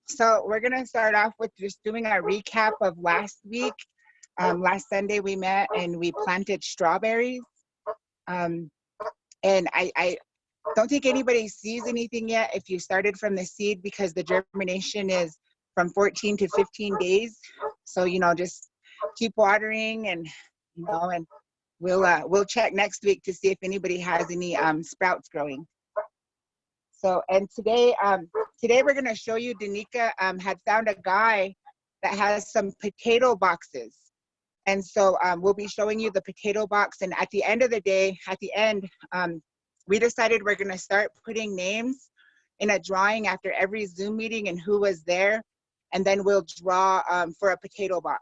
So we're gonna start off with just doing a recap of last week. Last Sunday we met and we planted strawberries. Um, and I don't think anybody sees anything yet if you started from the seed, because the germination is from 14 to 15 days. So, just keep watering, and, and we'll check next week to see if anybody has any sprouts growing. So, and today we're going to show you, Danica had found a guy that has some potato boxes. And so we'll be showing you the potato box. And at the end of the day, we decided we're going to start putting names in a drawing after every Zoom meeting and who was there. And then we'll draw for a potato box.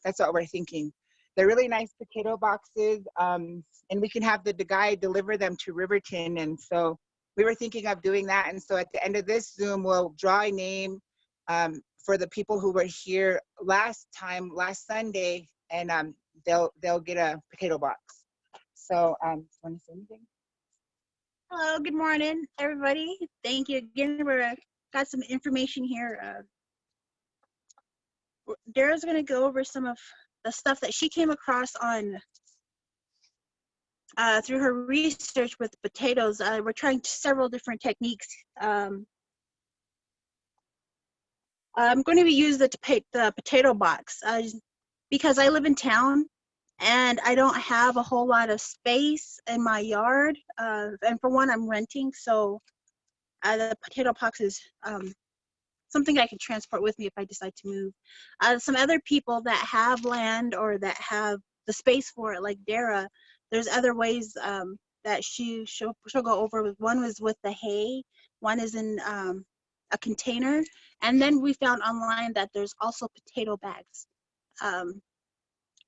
That's what we're thinking. They're really nice potato boxes. And we can have the guy deliver them to Riverton. And so we were thinking of doing that. And so at the end of this Zoom, we'll draw a name for the people who were here last Sunday, and they'll get a potato box. So, want to say anything? Hello, good morning, everybody. Thank you again. We're got some information here. Dara's going to go over some of the stuff that she came across on through her research with potatoes. We're trying several different techniques. I'm going to use the potato box because I live in town and I don't have a whole lot of space in my yard. And for one, I'm renting, so the potato box is something I can transport with me if I decide to move. Some other people that have land or that have the space for it, like Dara, there's other ways that she'll go over with. One was with the hay, one is in a container, and then we found online that there's also potato bags.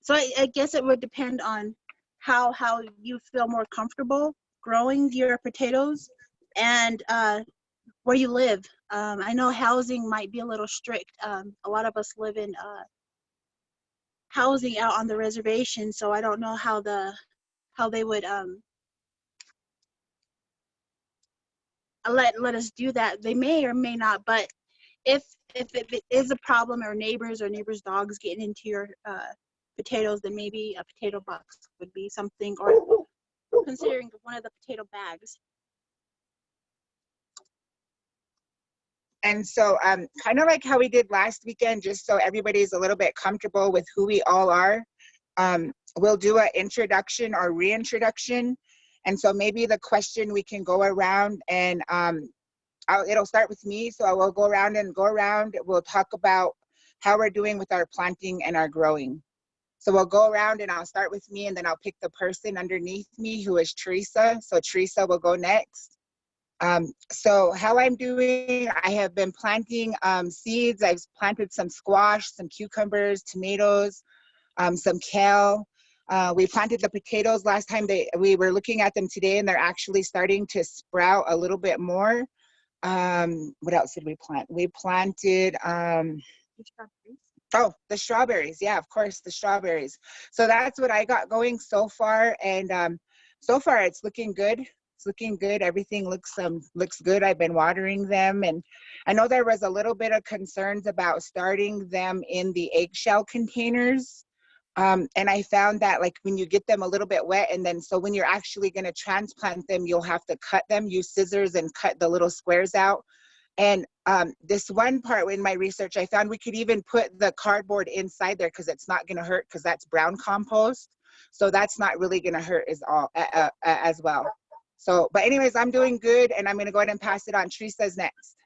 So I guess it would depend on how you feel more comfortable growing your potatoes and where you live. I know housing might be a little strict. A lot of us live in housing out on the reservation, so I don't know how they would let us do that. They may or may not, but if it is a problem, or neighbors dogs getting into your potatoes, then maybe a potato box would be something, or considering one of the potato bags. And so kind of like how we did last weekend, just so everybody's a little bit comfortable with who we all are, we'll do an introduction or reintroduction. And so maybe the question we can go around, and it'll start with me. So I will go around. We'll talk about how we're doing with our planting and our growing. So we'll go around and I'll start with me, and then I'll pick the person underneath me who is Teresa. So Teresa will go next. So how I'm doing, I have been planting seeds. I've planted some squash, some cucumbers, tomatoes, some kale. We planted the potatoes last time. We were looking at them today, and they're actually starting to sprout a little bit more. What else did we plant? We planted the strawberries. Yeah, of course, the strawberries. So that's what I got going so far, and so far it's looking good. It's looking good. Everything looks good. I've been watering them, and I know there was a little bit of concerns about starting them in the eggshell containers. And I found that, like, when you get them a little bit wet, and then so when you're actually going to transplant them, you'll have to cut them, use scissors and cut the little squares out. And this one part in my research, I found we could even put the cardboard inside there because it's not going to hurt, because that's brown compost. So that's not really going to hurt as well. So, but anyways, I'm doing good, and I'm going to go ahead and pass it on. Teresa's next.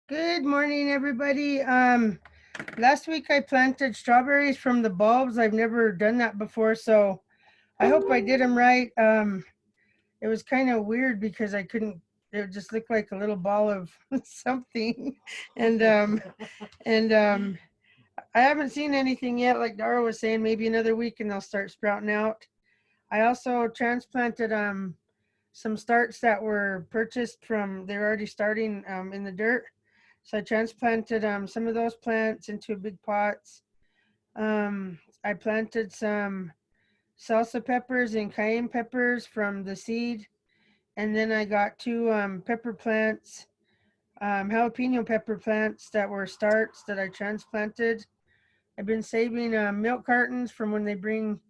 Good morning, everybody. Last week I planted strawberries from the bulbs. I've never done that before, so I hope I did them right. It was kind of weird because it just looked like a little ball of something. And I haven't seen anything yet. Like Dara was saying, maybe another week and they'll start sprouting out. I also transplanted some starts that were purchased they're already starting in the dirt. So I transplanted some of those plants into big pots. I planted some salsa peppers and cayenne peppers from the seed And then I got two pepper plants, jalapeno pepper plants that were starts that I transplanted. I've been saving milk cartons from when they bring,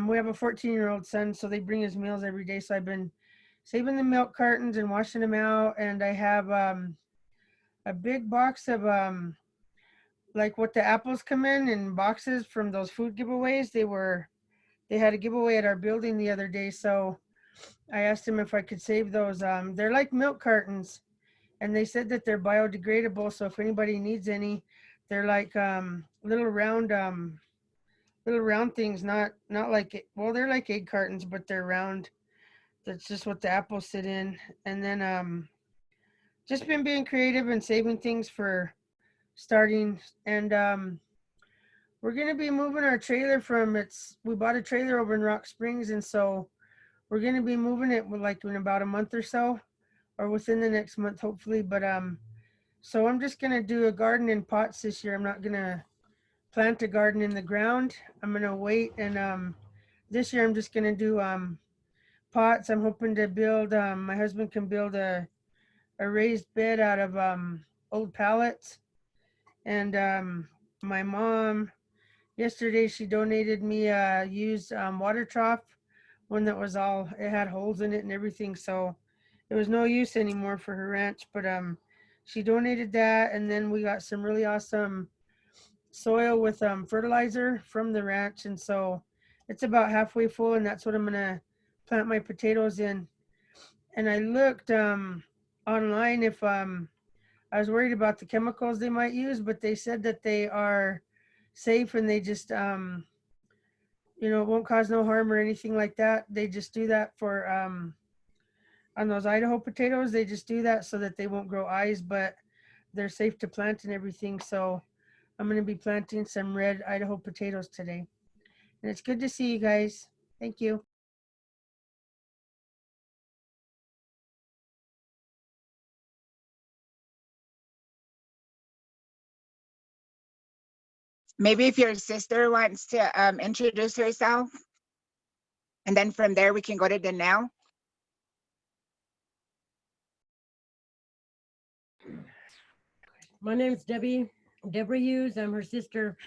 we have a 14-year-old son, so they bring his meals every day. So I've been saving the milk cartons and washing them out. And I have a big box of like what the apples come in boxes from those food giveaways. They had a giveaway at our building the other day. So I asked him if I could save those. They're like milk cartons, and they said that they're biodegradable. So if anybody needs any, they're like little round things, not like, well, they're like egg cartons, but they're round. That's just what the apples sit in. And then just been being creative and saving things for starting. And we're gonna be moving our trailer we bought a trailer over in Rock Springs, and so we're gonna be moving it like in about a month or so, or within the next month, hopefully. But so I'm just gonna do a garden in pots this year. I'm not gonna plant a garden in the ground. I'm gonna wait, and this year I'm just gonna do pots. I'm hoping to build. My husband can build a raised bed out of old pallets, and my mom yesterday she donated me a used water trough, one that was it had holes in it and everything, so it was no use anymore for her ranch. But she donated that, and then we got some really awesome soil with fertilizer from the ranch, and so it's about halfway full, and that's what I'm gonna plant my potatoes in. And I looked online if I was worried about the chemicals they might use, but they said that they are safe, and they just it won't cause no harm or anything like that. They just do that for on those Idaho potatoes. They just do that so that they won't grow eyes, but they're safe to plant and everything. So I'm going to be planting some red Idaho potatoes today. And it's good to see you guys. Thank you. Maybe if your sister wants to introduce herself, and then from there we can go to Danelle. My name's Deborah Hughes. I'm her sister.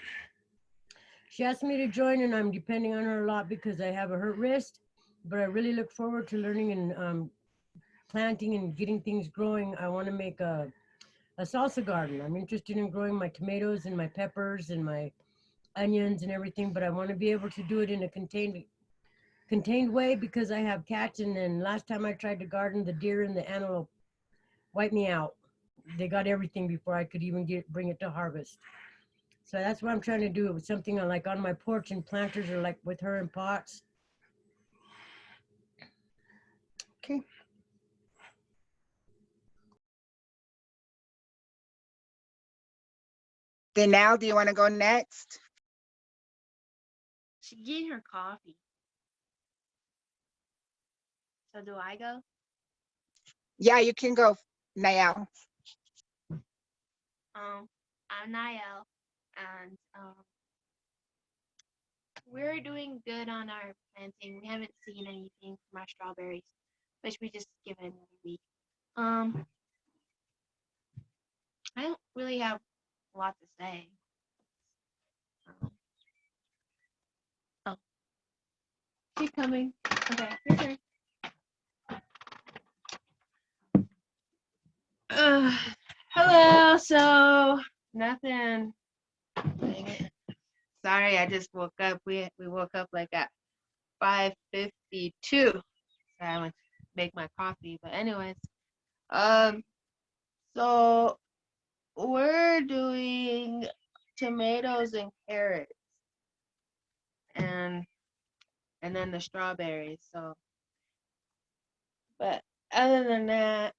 She asked me to join, and I'm depending on her a lot because I have a hurt wrist, but I really look forward to learning and planting and getting things growing. I want to make a salsa garden. I'm interested in growing my tomatoes and my peppers and my onions and everything, but I want to be able to do it in a contained way because I have cats, and then last time I tried to garden, the deer and the antelope wiped me out. They got everything before I could even bring it to harvest. So that's what I'm trying to do with something like on my porch and planters, or like with her in pots. Okay. Danelle, do you want to go next? She's getting her coffee. So do I go? Yeah, you can go, Nael. I'm Niall, and we're doing good on our planting. We haven't seen anything from our strawberries, which we just give it another week. I don't really have a lot to say. Oh, she's coming. Okay, your turn. Hello. So nothing. Dang it. Sorry, I just woke up. We woke up like at 5:52. So I went to make my coffee. But anyways, so we're doing tomatoes and carrots, and then the strawberries. So, but other than that,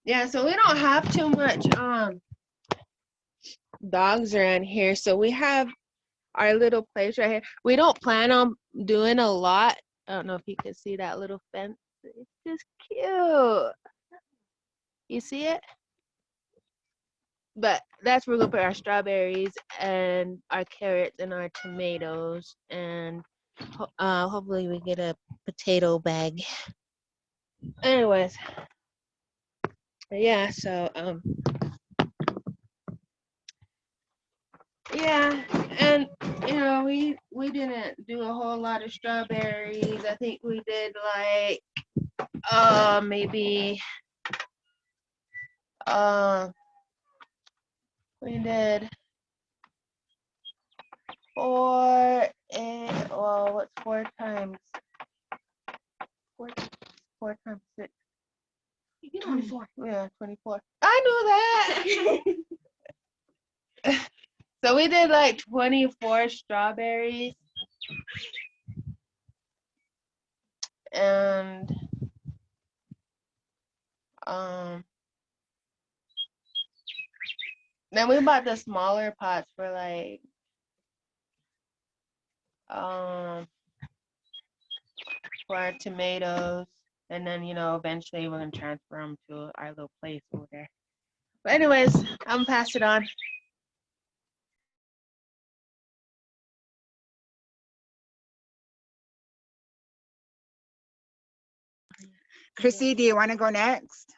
yeah. So we don't have too much dogs around here. So we have our little place right here. We don't plan on doing a lot. I don't know if you can see that little fence. It's just cute. You see it? but that's where we're gonna put our strawberries and our carrots and our tomatoes, and hopefully we get a potato bag. Anyways, yeah. So yeah, and we didn't do a whole lot of strawberries. I think we did like maybe we did 4 and well, what's 4 times 4, 4 times 6? 24. Yeah, 24. I knew that. So we did like 24 strawberries. And then we bought the smaller pots for like for our tomatoes, and then eventually we're gonna transfer them to our little place over there. But anyways, I'm gonna pass it on. Chrissy, do you want to go next?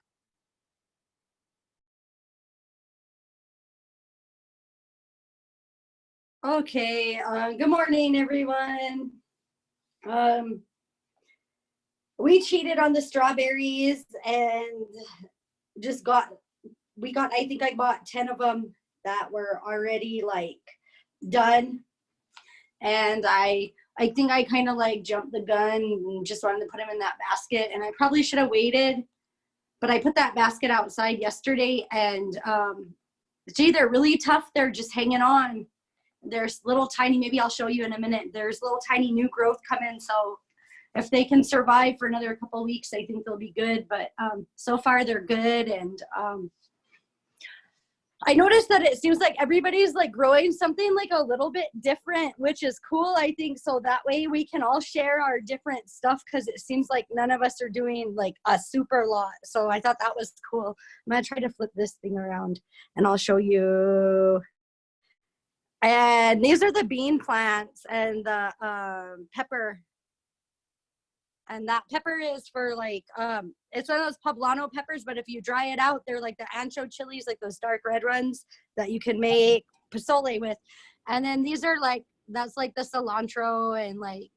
Okay, good morning, everyone. We cheated on the strawberries and just I think I bought 10 of them that were already like done. And I think I kind of like jumped the gun and just wanted to put them in that basket. And I probably should have waited, but I put that basket outside yesterday, and gee, they're really tough. They're just hanging on. There's little tiny, maybe I'll show you in a minute, there's little tiny new growth coming. So if they can survive for another couple of weeks, I think they'll be good. But so far they're good. And I noticed that it seems like everybody's like growing something like a little bit different, which is cool, I think. So that way we can all share our different stuff, because it seems like none of us are doing like a super lot. So I thought that was cool. I'm gonna try to flip this thing around and I'll show you. And these are the bean plants and the pepper. And that pepper is for like, it's one of those poblano peppers, but if you dry it out, they're like the ancho chilies, like those dark red ones that you can make pozole with. And then these are like, that's like the cilantro and like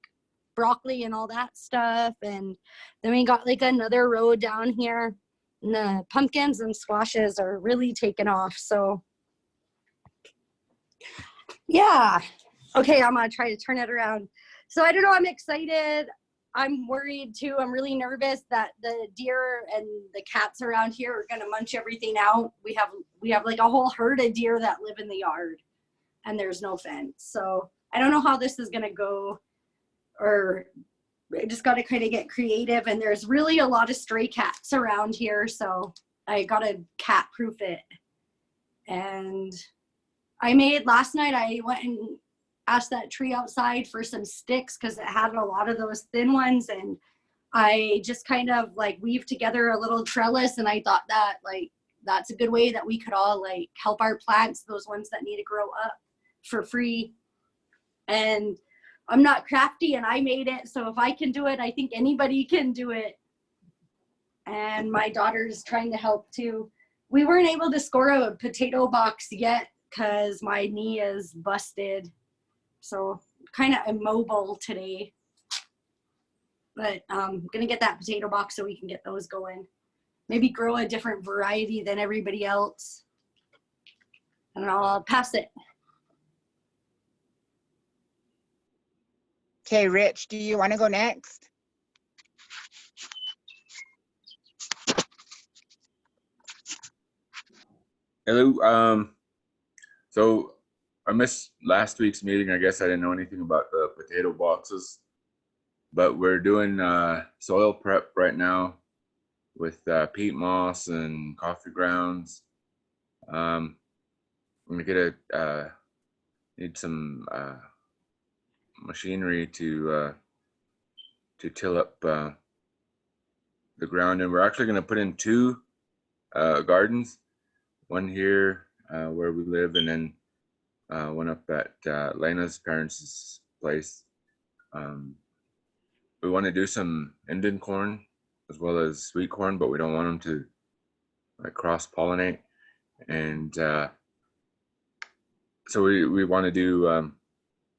broccoli and all that stuff. And then we got like another row down here. And the pumpkins and squashes are really taking off. So yeah. Okay, I'm gonna try to turn it around. So I don't know, I'm excited. I'm worried too. I'm really nervous that the deer and the cats around here are gonna munch everything out. We have like a whole herd of deer that live in the yard, and there's no fence. So I don't know how this is gonna go, or I just gotta kind of get creative. And there's really a lot of stray cats around here, so I gotta cat proof it. And last night I went and asked that tree outside for some sticks because it had a lot of those thin ones, and I just kind of like weaved together a little trellis, and I thought that like that's a good way that we could all like help our plants, those ones that need to grow up, for free. And I'm not crafty and I made it, so if I can do it, I think anybody can do it. And my daughter's trying to help too. We weren't able to score a potato box yet because my knee is busted. So kind of immobile today. But I'm gonna get that potato box so we can get those going. Maybe grow a different variety than everybody else. And I'll pass it. Okay, Rich, do you want to go next? Hello. So I missed last week's meeting. I guess I didn't know anything about the potato boxes, but we're doing soil prep right now with peat moss and coffee grounds. I'm gonna get need some machinery to till up the ground, and we're actually gonna put in 2 gardens. One here where we live, and then one up at Lena's parents' place. We want to do some Indian corn as well as sweet corn, but we don't want them to like cross pollinate. And so we want to do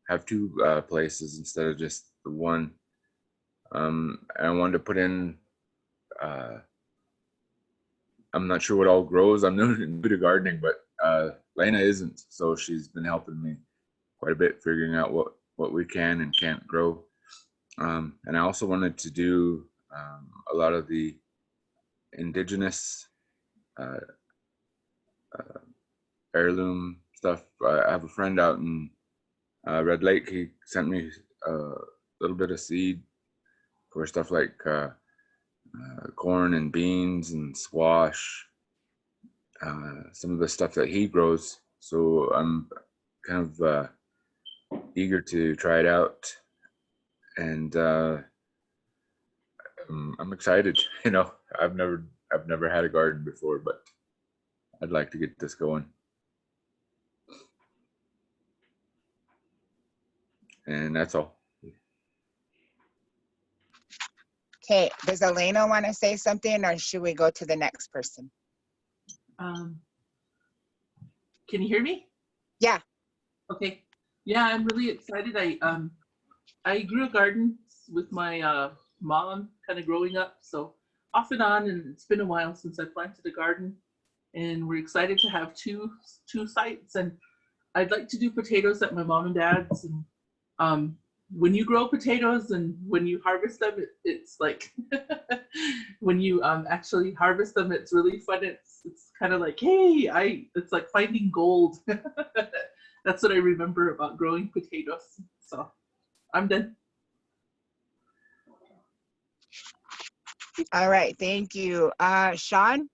have two places instead of just the one. And I wanted to put in, I'm not sure what all grows. I'm new to gardening, but Lena isn't, so she's been helping me quite a bit figuring out what we can and can't grow. And I also wanted to do a lot of the indigenous heirloom stuff. I have a friend out in Red Lake. He sent me a little bit of seed for stuff like corn and beans and squash, some of the stuff that he grows. So I'm kind of eager to try it out, and I'm excited. You know, I've never had a garden before, but I'd like to get this going. And that's all. Okay, does Elena want to say something, or should we go to the next person? Can you hear me? Yeah. Okay. Yeah, I'm really excited. I grew a garden with my mom kind of growing up, so off and on, and it's been a while since I planted a garden, and we're excited to have two sites. And I'd like to do potatoes at my mom and dad's. And when you grow potatoes and when you harvest them, it's like when you actually harvest them, it's really fun. It's kind of like, hey, it's like finding gold. That's what I remember about growing potatoes. So I'm done. All right, thank you. Sean?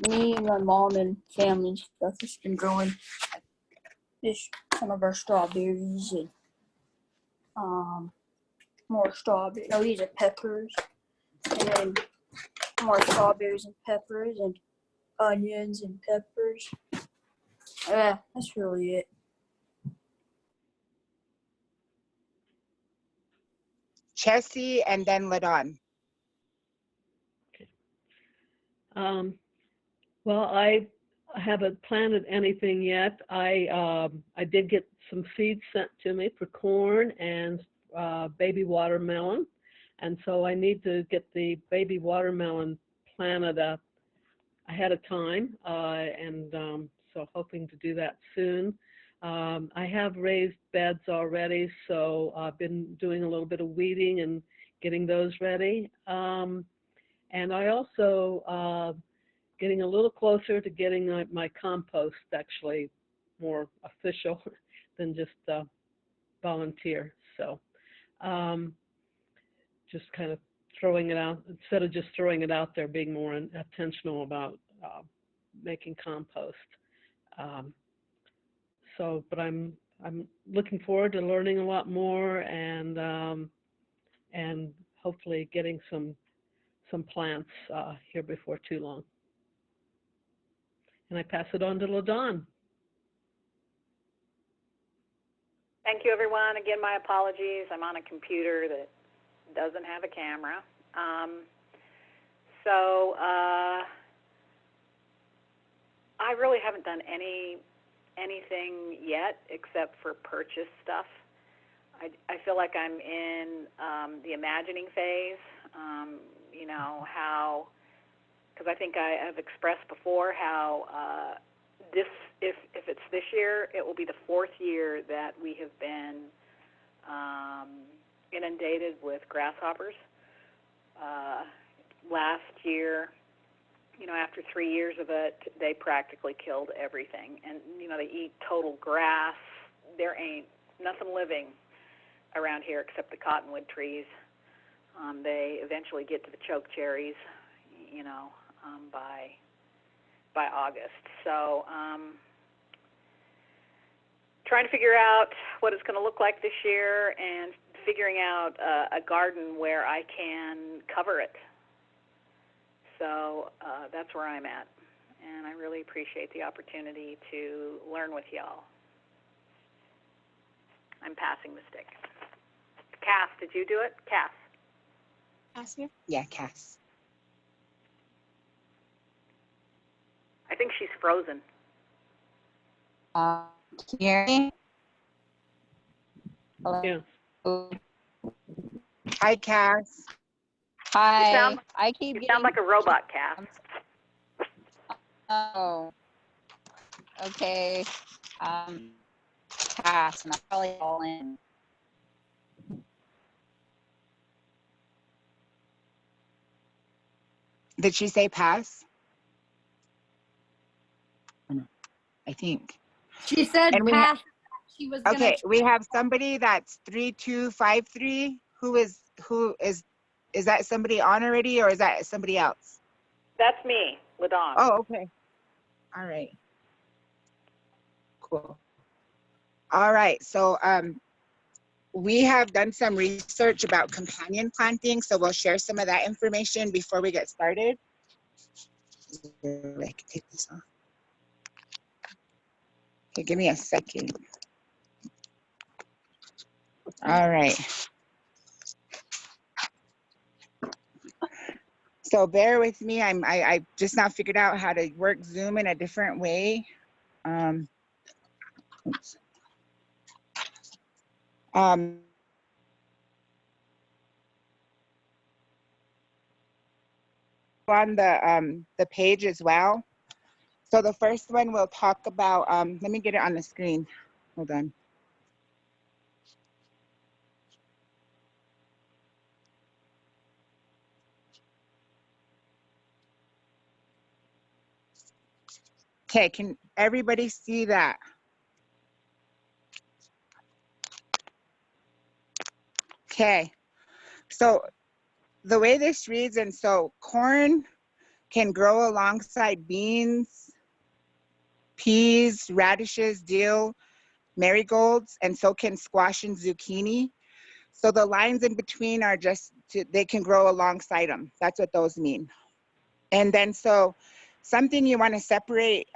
Me and my mom and family and stuff has been growing just some of our strawberries and more strawberries. No, these are peppers, and then more strawberries and peppers and onions and peppers. Yeah, that's really it. Chessie, and then Ladon. Well, I haven't planted anything yet. I did get some seeds sent to me for corn and baby watermelon, and so I need to get the baby watermelon planted up ahead of time, and so hoping to do that soon. I have raised beds already, so I've been doing a little bit of weeding and getting those ready. And I also getting a little closer to getting my compost actually more official than just volunteer. So just kind of throwing it out, instead of just throwing it out there, being more intentional about making compost. But I'm looking forward to learning a lot more and hopefully getting some plants here before too long. And I pass it on to Ladon. Thank you, everyone. Again, my apologies. I'm on a computer that doesn't have a camera. I really haven't done anything yet except for purchase stuff. I feel like I'm in the imagining phase. You know, how, because I think I have expressed before how this, if it's this year, it will be the 4th year that we have been inundated with grasshoppers. Last year, you know, after 3 years of it, they practically killed everything. And, you know, they eat total grass. There ain't nothing living around here except the cottonwood trees. They eventually get to the choke cherries, you know, by August. So trying to figure out what it's going to look like this year and figuring out a garden where I can cover it. So that's where I'm at. And I really appreciate the opportunity to learn with y'all. I'm passing the stick. Cass, did you do it? Cass. Cass here? Yeah, Cass. I think she's frozen. Can you hear me? Hello? Yeah. Hi, Cass. Hi. I keep You getting. sound like a robot, Cass. Oh. Okay. Pass, and I'll probably all in. Did she say pass? I think. She said And we pass. She was gonna. Okay, we have somebody that's 3253. Who is that somebody on already, or is that somebody else? That's me, LaDawn. Oh, okay. All right. Cool. All right. So we have done some research about companion planting, so we'll share some of that information before we get started. I can take this off. Okay, give me a second. All right. So bear with me. I just now figured out how to work Zoom in a different way. Oops. On the page as well. So the first one we'll talk about. Let me get it on the screen. Hold on. Okay, can everybody see that? Okay, so the way this reads, and so corn can grow alongside beans, peas, radishes, dill, marigolds, and so can squash and zucchini. So the lines in between are just, they can grow alongside them. That's what those mean. And then so something you want to separate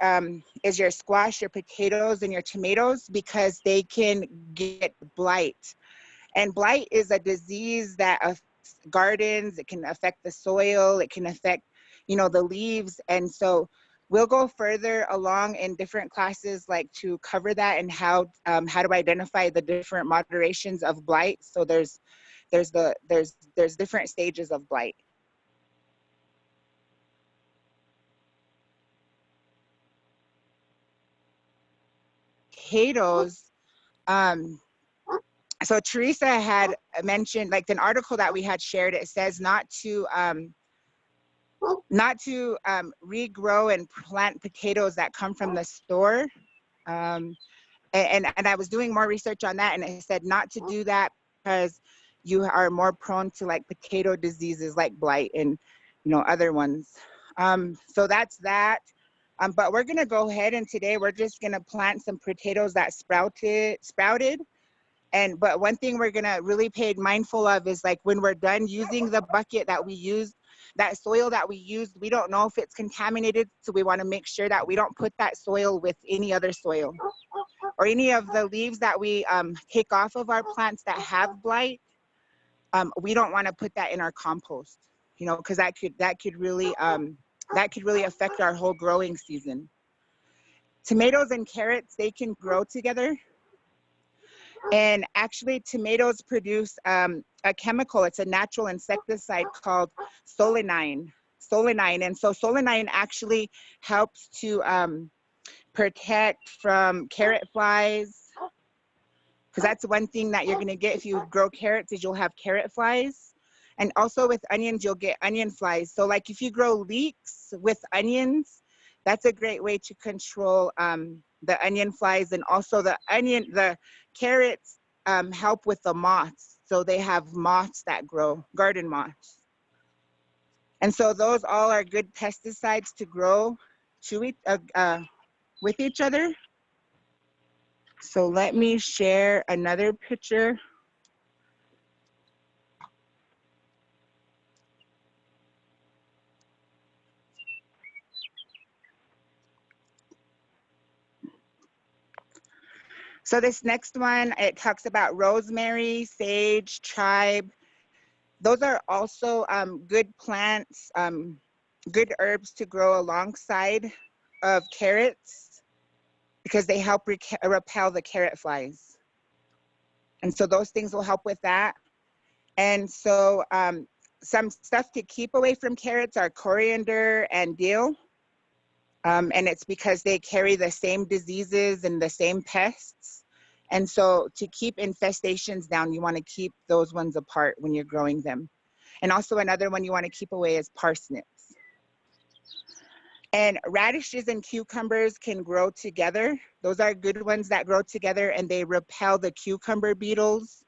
is your squash, your potatoes, and your tomatoes, because they can get blight. And blight is a disease that affects gardens. It can affect the soil. It can affect, the leaves. And so we'll go further along in different classes, like to cover that and how to identify the different moderations of blight. So there's different stages of blight. Potatoes. So Teresa had mentioned, like an article that we had shared, it says not to regrow and plant potatoes that come from the store. And I was doing more research on that, and it said not to do that because you are more prone to like potato diseases like blight and other ones. So that's that. But we're gonna go ahead, and today we're just gonna plant some potatoes that sprouted. But one thing we're gonna really pay mindful of is, like, when we're done using the bucket that we used, that soil that we used, we don't know if it's contaminated. So we wanna make sure that we don't put that soil with any other soil, or any of the leaves that we take off of our plants that have blight. We don't wanna put that in our compost, because that could really affect our whole growing season. Tomatoes and carrots, they can grow together. And actually, tomatoes produce a chemical. It's a natural insecticide called solanine. And so solanine actually helps to protect from carrot flies, because that's one thing that you're going to get if you grow carrots, is you'll have carrot flies. And also with onions, you'll get onion flies. So like if you grow leeks with onions, that's a great way to control the onion flies. And also the carrots help with the moths. So they have moths that grow, garden moths. And so those all are good pesticides to grow with each other. So let me share another picture. So this next one, it talks about rosemary, sage, chive. Those are also good plants, good herbs to grow alongside of carrots because they help repel the carrot flies. And so those things will help with that. And so some stuff to keep away from carrots are coriander and dill. And it's because they carry the same diseases and the same pests. And so to keep infestations down, you want to keep those ones apart when you're growing them. And also another one you want to keep away is parsnips. And radishes and cucumbers can grow together. Those are good ones that grow together and they repel the cucumber beetles.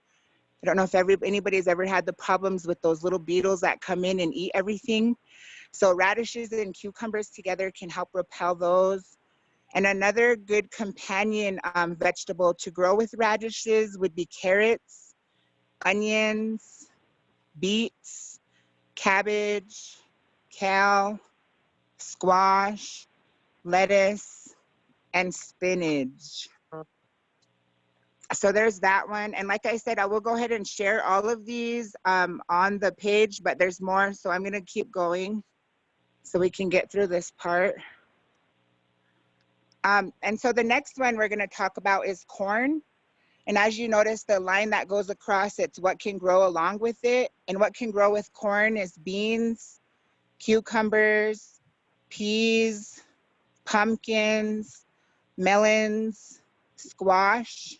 I don't know if anybody's ever had the problems with those little beetles that come in and eat everything. So radishes and cucumbers together can help repel those. And another good companion vegetable to grow with radishes would be carrots, onions, beets, cabbage, kale, squash, lettuce, and spinach. So there's that one. And like I said, I will go ahead and share all of these on the page, but there's more. So I'm going to keep going so we can get through this part. And so the next one we're going to talk about is corn. And as you notice, the line that goes across, it's what can grow along with it. And what can grow with corn is beans, cucumbers, peas, pumpkins, melons, squash.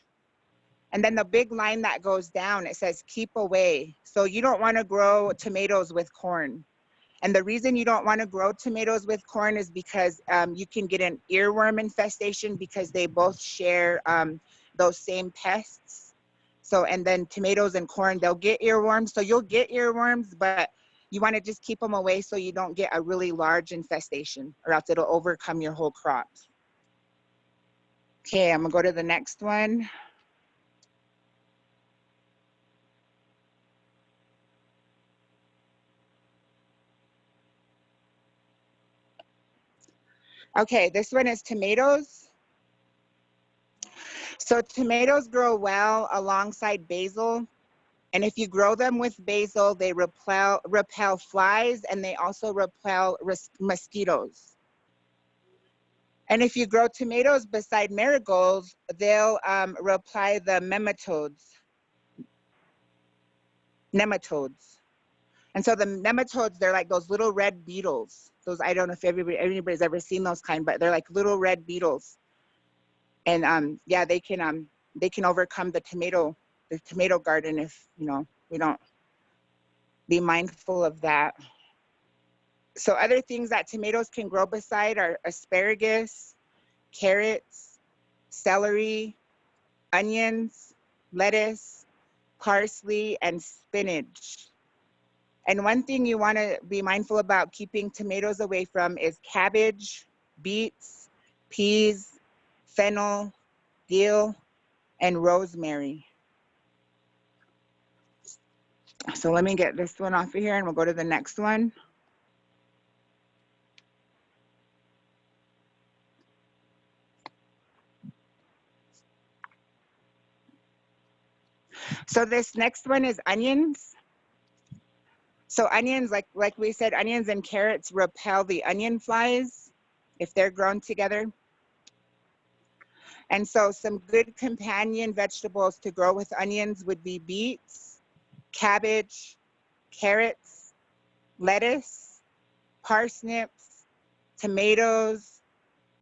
And then the big line that goes down, it says keep away. So you don't want to grow tomatoes with corn. And the reason you don't want to grow tomatoes with corn is because you can get an earworm infestation because they both share those same pests. So, and then tomatoes and corn, they'll get earworms. So you'll get earworms, but you want to just keep them away so you don't get a really large infestation or else it'll overcome your whole crops. Okay, I'm gonna go to the next one. Okay, this one is tomatoes. So tomatoes grow well alongside basil. And if you grow them with basil, they repel flies and they also repel mosquitoes. And if you grow tomatoes beside marigolds, they'll repel the nematodes. And so the nematodes, they're like those little red beetles. Those, I don't know if anybody's ever seen those kind, but they're like little red beetles. And yeah, they can overcome the tomato garden if, you know, we don't be mindful of that. So other things that tomatoes can grow beside are asparagus, carrots, celery, onions, lettuce, parsley, and spinach. And one thing you want to be mindful about keeping tomatoes away from is cabbage, beets, peas, fennel, dill, and rosemary. So let me get this one off of here and we'll go to the next one. So this next one is onions. So onions, like we said, onions and carrots repel the onion flies if they're grown together. And so some good companion vegetables to grow with onions would be beets, cabbage, carrots, lettuce, parsnips, tomatoes,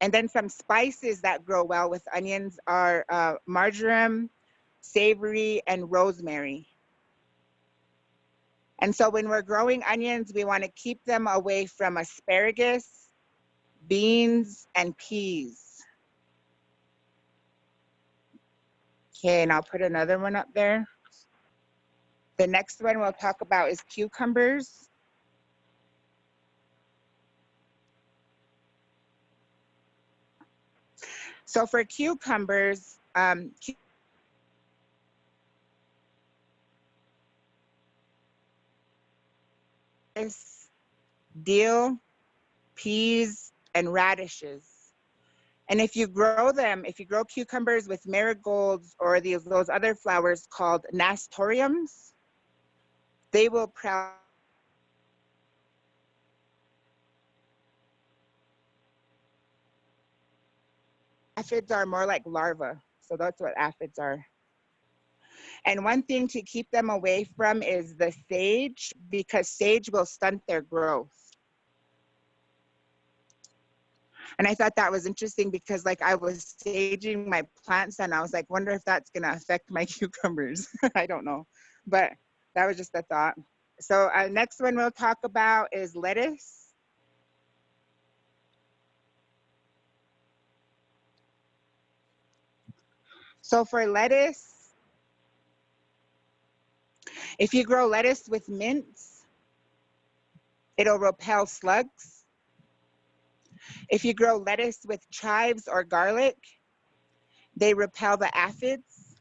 and then some spices that grow well with onions are marjoram, savory, and rosemary. And so when we're growing onions, we want to keep them away from asparagus, beans, and peas. Okay, and I'll put another one up there. The next one we'll talk about is cucumbers. So for cucumbers, dill, peas, and radishes. And if you grow them, if you grow cucumbers with marigolds or those other flowers called nasturtiums, they will aphids are more like larvae. So that's what aphids are. And one thing to keep them away from is the sage, because sage will stunt their growth. And I thought that was interesting because like I was saging my plants and I was like, wonder if that's gonna affect my cucumbers. I don't know, but that was just a thought. So next one we'll talk about is lettuce. So for lettuce, if you grow lettuce with mints, it'll repel slugs. If you grow lettuce with chives or garlic, they repel the aphids.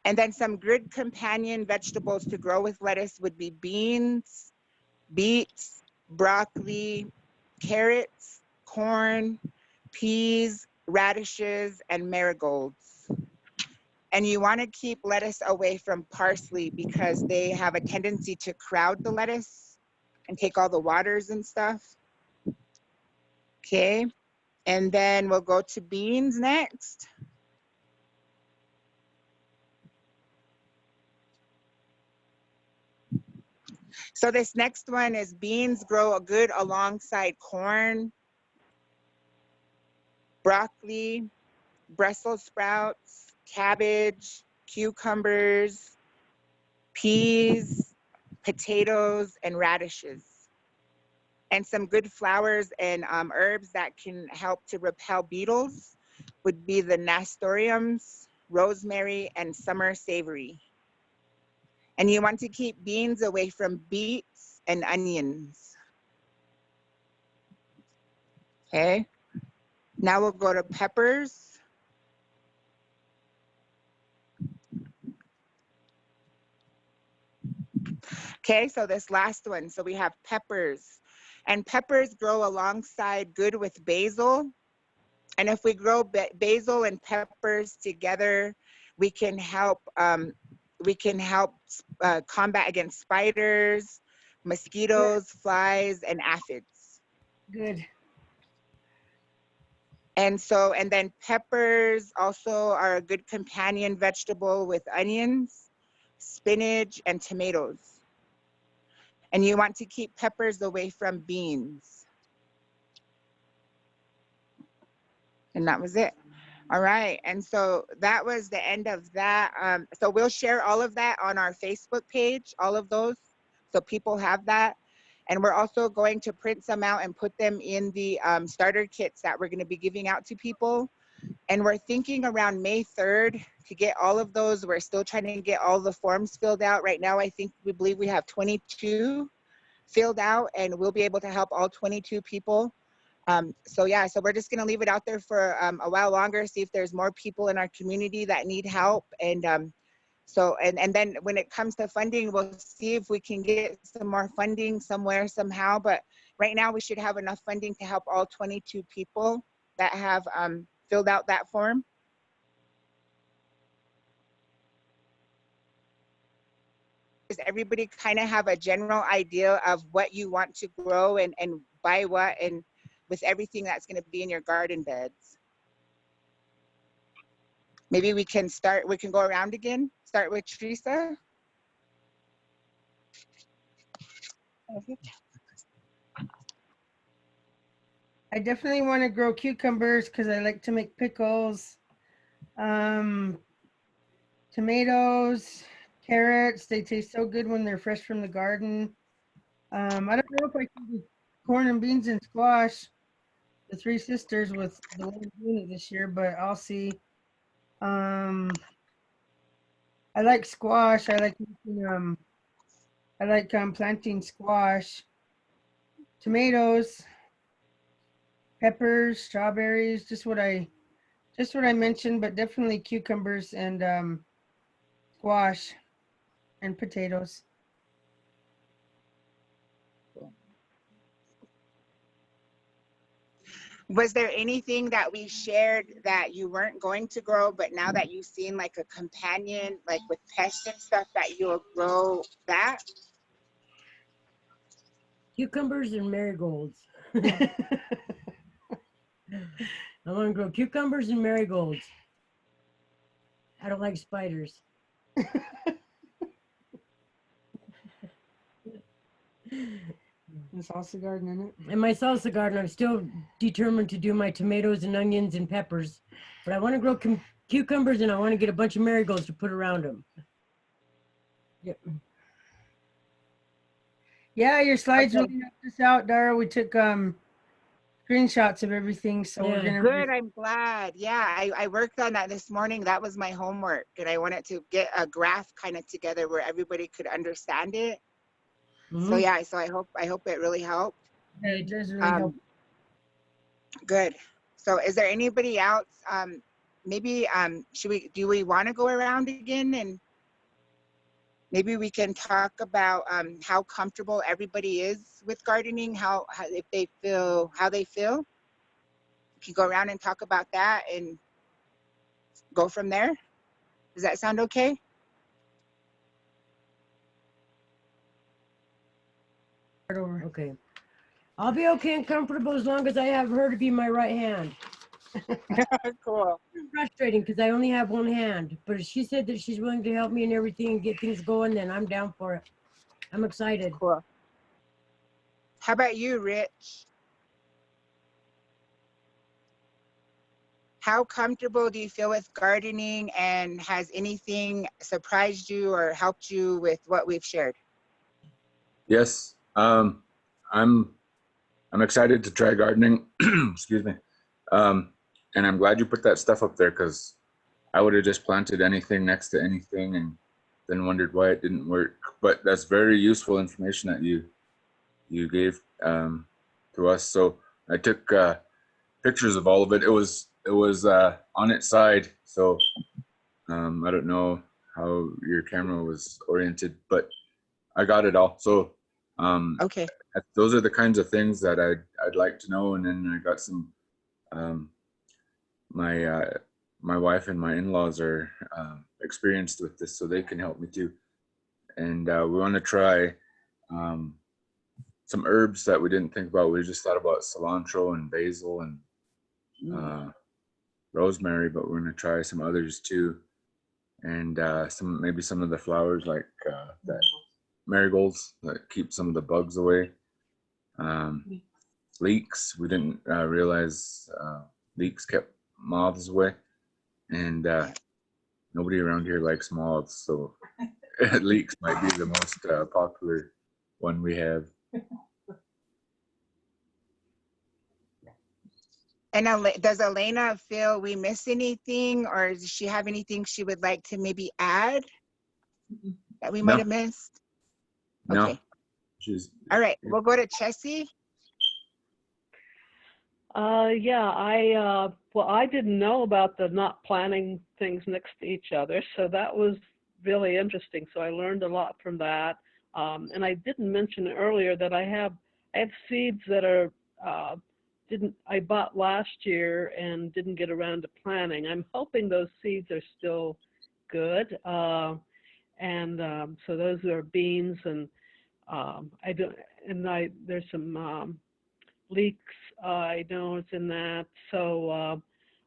And then some good companion vegetables to grow with lettuce would be beans, beets, broccoli, carrots, corn, peas, radishes, and marigolds. And you want to keep lettuce away from parsley because they have a tendency to crowd the lettuce and take all the waters and stuff. Okay, and then we'll go to beans next. So this next one is beans grow good alongside corn, broccoli, Brussels sprouts, cabbage, cucumbers, peas, potatoes, and radishes. And some good flowers and herbs that can help to repel beetles would be the nasturtiums, rosemary, and summer savory. And you want to keep beans away from beets and onions. Okay, now we'll go to peppers. Okay, so this last one, so we have peppers. And peppers grow alongside good with basil. And if we grow basil and peppers together, we can help combat against spiders, mosquitoes, flies, and aphids. Good. And then peppers also are a good companion vegetable with onions, spinach, and tomatoes. And you want to keep peppers away from beans. And that was it. All right, and so that was the end of that. So we'll share all of that on our Facebook page, all of those, so people have that. And we're also going to print some out and put them in the starter kits that we're gonna be giving out to people. And we're thinking around May 3rd to get all of those. We're still trying to get all the forms filled out. Right now, we believe we have 22 filled out, and we'll be able to help all 22 people. So we're just gonna leave it out there for a while longer, see if there's more people in our community that need help. And then when it comes to funding, we'll see if we can get some more funding somewhere, somehow. But right now we should have enough funding to help all 22 people that have filled out that form. Does everybody kind of have a general idea of what you want to grow and buy what, and with everything that's going to be in your garden beds? Maybe we can go around again. Start with Teresa. I definitely want to grow cucumbers because I like to make pickles. Tomatoes, carrots, they taste so good when they're fresh from the garden. I don't know if I can do corn and beans and squash, the three sisters, with the way we're doing it this year, but I'll see. I like squash. I like planting squash. Tomatoes, peppers, strawberries, just what I mentioned, but definitely cucumbers and squash and potatoes. Was there anything that we shared that you weren't going to grow, but now that you've seen like a companion, like with pests and stuff, that you'll grow that? Cucumbers and marigolds. I want to grow cucumbers and marigolds. I don't like spiders. The salsa garden in it. In my salsa garden, I'm still determined to do my tomatoes and onions and peppers, but I want to grow cucumbers and I want to get a bunch of marigolds to put around them. Yep. Yeah, your slides Okay. really helped us out, Dara. We took screenshots of everything, so we're Yeah. gonna. Good, I'm glad. Yeah, I worked on that this morning. That was my homework, and I wanted to get a graph kind of together where everybody could understand it. So yeah, so I hope it really helped. Yeah, it does really help. Good. So is there anybody else? Maybe do we want to go around again, and maybe we can talk about how comfortable everybody is with gardening, how if they feel how they feel. We can go around and talk about that and go from there. Does that sound okay? Okay. I'll be okay and comfortable as long as I have her to be my right hand. Cool. It's frustrating because I only have one hand, but if she said that she's willing to help me and everything and get things going, then I'm down for it. I'm excited. Cool. How about you, Rich? How comfortable do you feel with gardening, and has anything surprised you or helped you with what we've shared? Yes. I'm excited to try gardening. Excuse me. And I'm glad you put that stuff up there, because I would have just planted anything next to anything and then wondered why it didn't work. But that's very useful information that you gave to us. So I took pictures of all of it. It was on its side, so I don't know how your camera was oriented, but I got it all. So okay, those are the kinds of things that I'd like to know. And then I got some my wife and my in-laws are experienced with this, so they can help me too. And we want to try some herbs that we didn't think about. We just thought about cilantro and basil and rosemary, but we're going to try some others too. And maybe some of the flowers like that marigolds that keep some of the bugs away. Leeks, we didn't realize leeks kept moths away, and nobody around here likes moths, so leeks might be the most popular one we have. And does Elena feel we miss anything, or does she have anything she would like to maybe add that we might have missed? No. Okay. All right, we'll go to Chessie. Yeah, I didn't know about the not planting things next to each other, so that was really interesting. So I learned a lot from that. And I didn't mention earlier that I have seeds that are I bought last year and didn't get around to planting. I'm hoping those seeds are still good. So those are beans, and there's some leeks. I know it's in that. So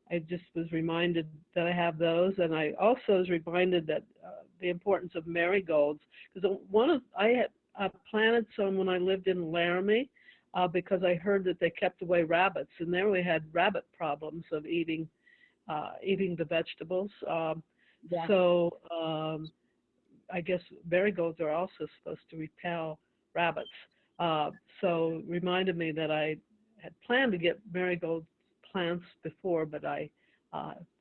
I just was reminded that I have those, and I also was reminded that the importance of marigolds, because I had planted some when I lived in Laramie, because I heard that they kept away rabbits, and there we had rabbit problems of eating the vegetables. Yeah. So I guess marigolds are also supposed to repel rabbits. So reminded me that I had planned to get marigold plants before, but I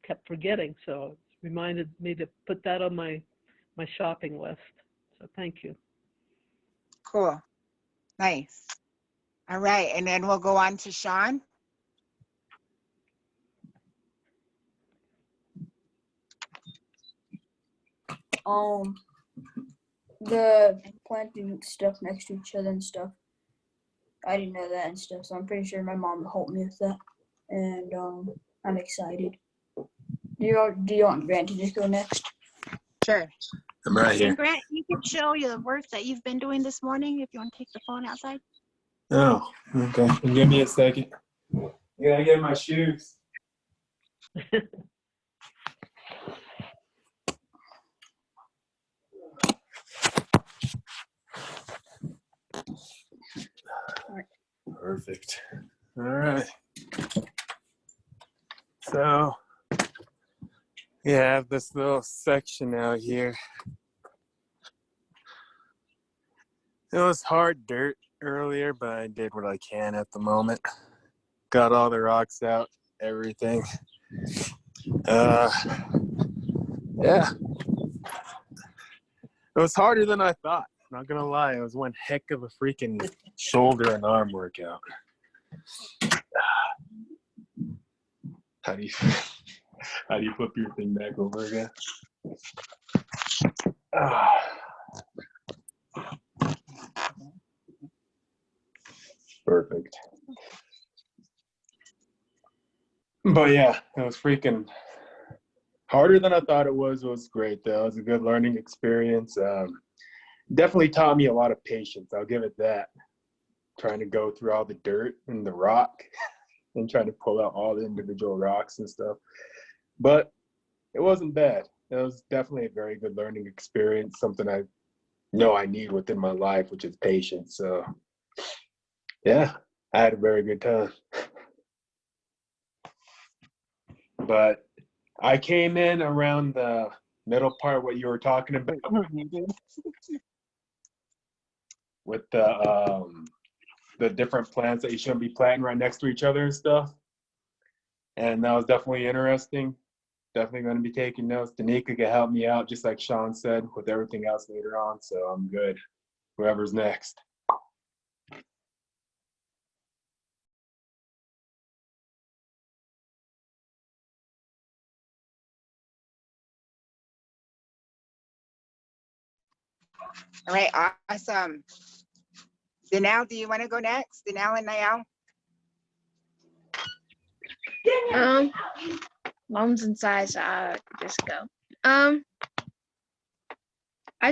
kept forgetting. So it reminded me to put that on my shopping list. So thank you. Cool. Nice. All right, and then we'll go on to Sean. The planting stuff next to each other and stuff. I didn't know that and stuff, so I'm pretty sure my mom helped me with that. and I'm excited. Do you want Grant to just go next? Sure. I'm right And here. Grant, you can show you the work that you've been doing this morning if you want to take the phone outside. Oh, okay. Give me a second. Yeah, I get my shoes. Perfect. All right. So, yeah, I have this little section out here. It was hard dirt earlier, but I did what I can at the moment. Got all the rocks out, everything. Yeah. It was harder than I thought. Not gonna lie, it was one heck of a freaking shoulder and arm workout. How do you flip your thing back over again? Perfect. But yeah, it was freaking harder than I thought it was. It was great though. It was a good learning experience. Definitely taught me a lot of patience. I'll give it that. Trying to go through all the dirt and the rock and trying to pull out all the individual rocks and stuff. But it wasn't bad. It was definitely a very good learning experience, something I know I need within my life, which is patience. So yeah, I had a very good time. But I came in around the middle part, what you were talking about, with the different plants that you shouldn't be planting right next to each other and stuff. And that was definitely interesting. Definitely going to be taking notes. Danica can help me out, just like Sean said, with everything else later on. So I'm good. Whoever's next. All right, awesome. Danelle, do you want to go next? Danelle and Niall? Mom's inside, so I'll just go. I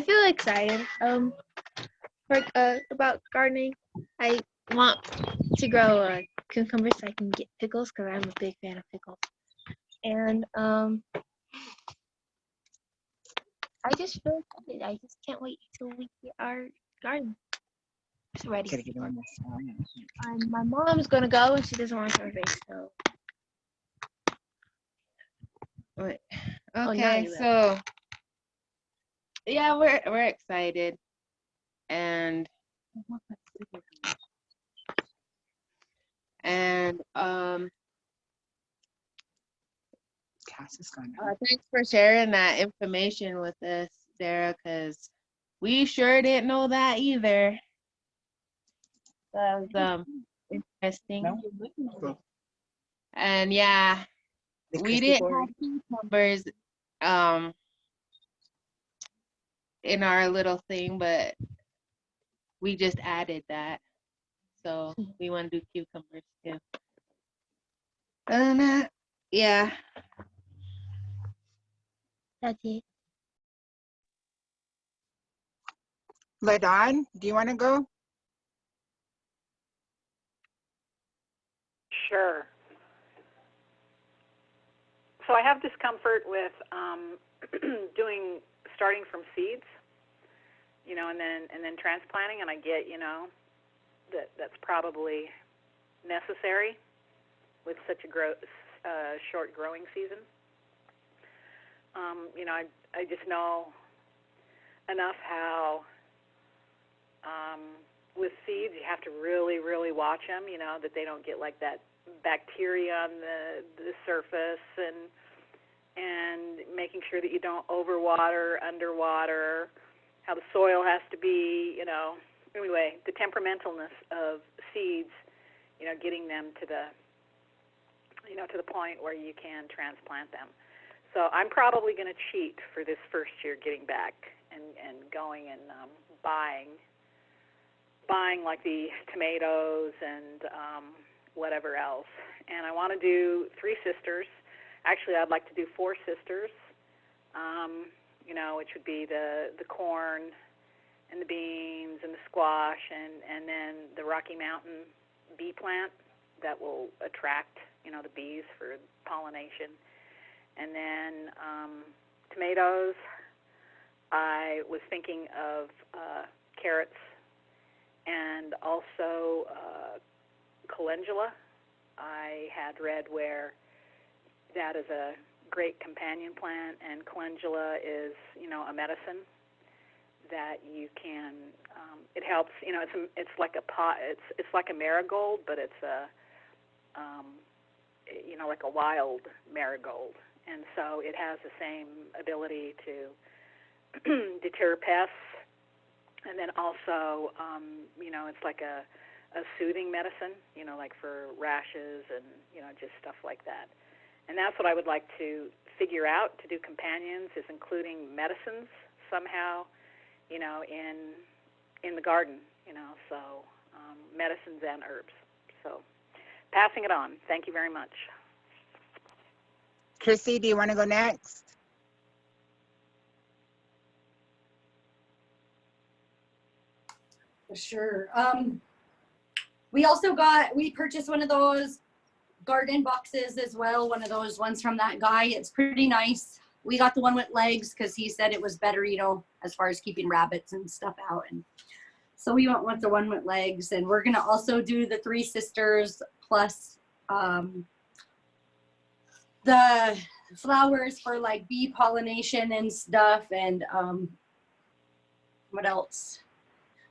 feel excited about gardening. I want to grow cucumbers so I can get pickles because I'm a big fan of pickles. And I just feel excited. I just can't wait till we get our garden ready. Gotta get on this one. My mom's gonna go and she doesn't want to show her face, so. Wait. Okay, so yeah, we're excited, and Cass is gone. thanks for sharing that information with us, Sarah, because we sure didn't know that either. That was interesting. And yeah, we didn't have cucumbers in our little thing, but we just added that. So we want to do cucumbers too. And yeah. That's it. LaDawn, do you want to go? Sure. So I have discomfort with starting from seeds, and then transplanting, and I get, that's probably necessary with such a short growing season. I just know enough how with seeds you have to really, really watch them, that they don't get like that bacteria on the surface, and making sure that you don't overwater, underwater, how the soil has to be, anyway, the temperamentalness of seeds, getting them to the to the point where you can transplant them. So I'm probably going to cheat for this first year, getting back and going and buying like the tomatoes and whatever else. And I want to do 3 sisters. Actually, I'd like to do 4 sisters, you know, which would be the corn and the beans and the squash and then the Rocky Mountain bee plant that will attract, you know, the bees for pollination. And then tomatoes. I was thinking of carrots and also calendula. I had read where that is a great companion plant, and calendula is, you know, a medicine that you can. It helps. You know, it's like a pot. It's like a marigold, but it's a you know, like a wild marigold, and so it has the same ability to deter pests, and then also, you know, it's like a soothing medicine, you know, like for rashes and, you know, just stuff like that. And that's what I would like to figure out to do companions, is including medicines somehow, you know, in the garden, you know, so medicines and herbs. So passing it on. Thank you very much. Chrissy, do you want to go next? Sure. We purchased one of those garden boxes as well, one of those ones from that guy. It's pretty nice. We got the one with legs because he said it was better, you know, as far as keeping rabbits and stuff out. And so we went with the one with legs, and we're gonna also do the 3 sisters plus the flowers for like bee pollination and stuff. And what else?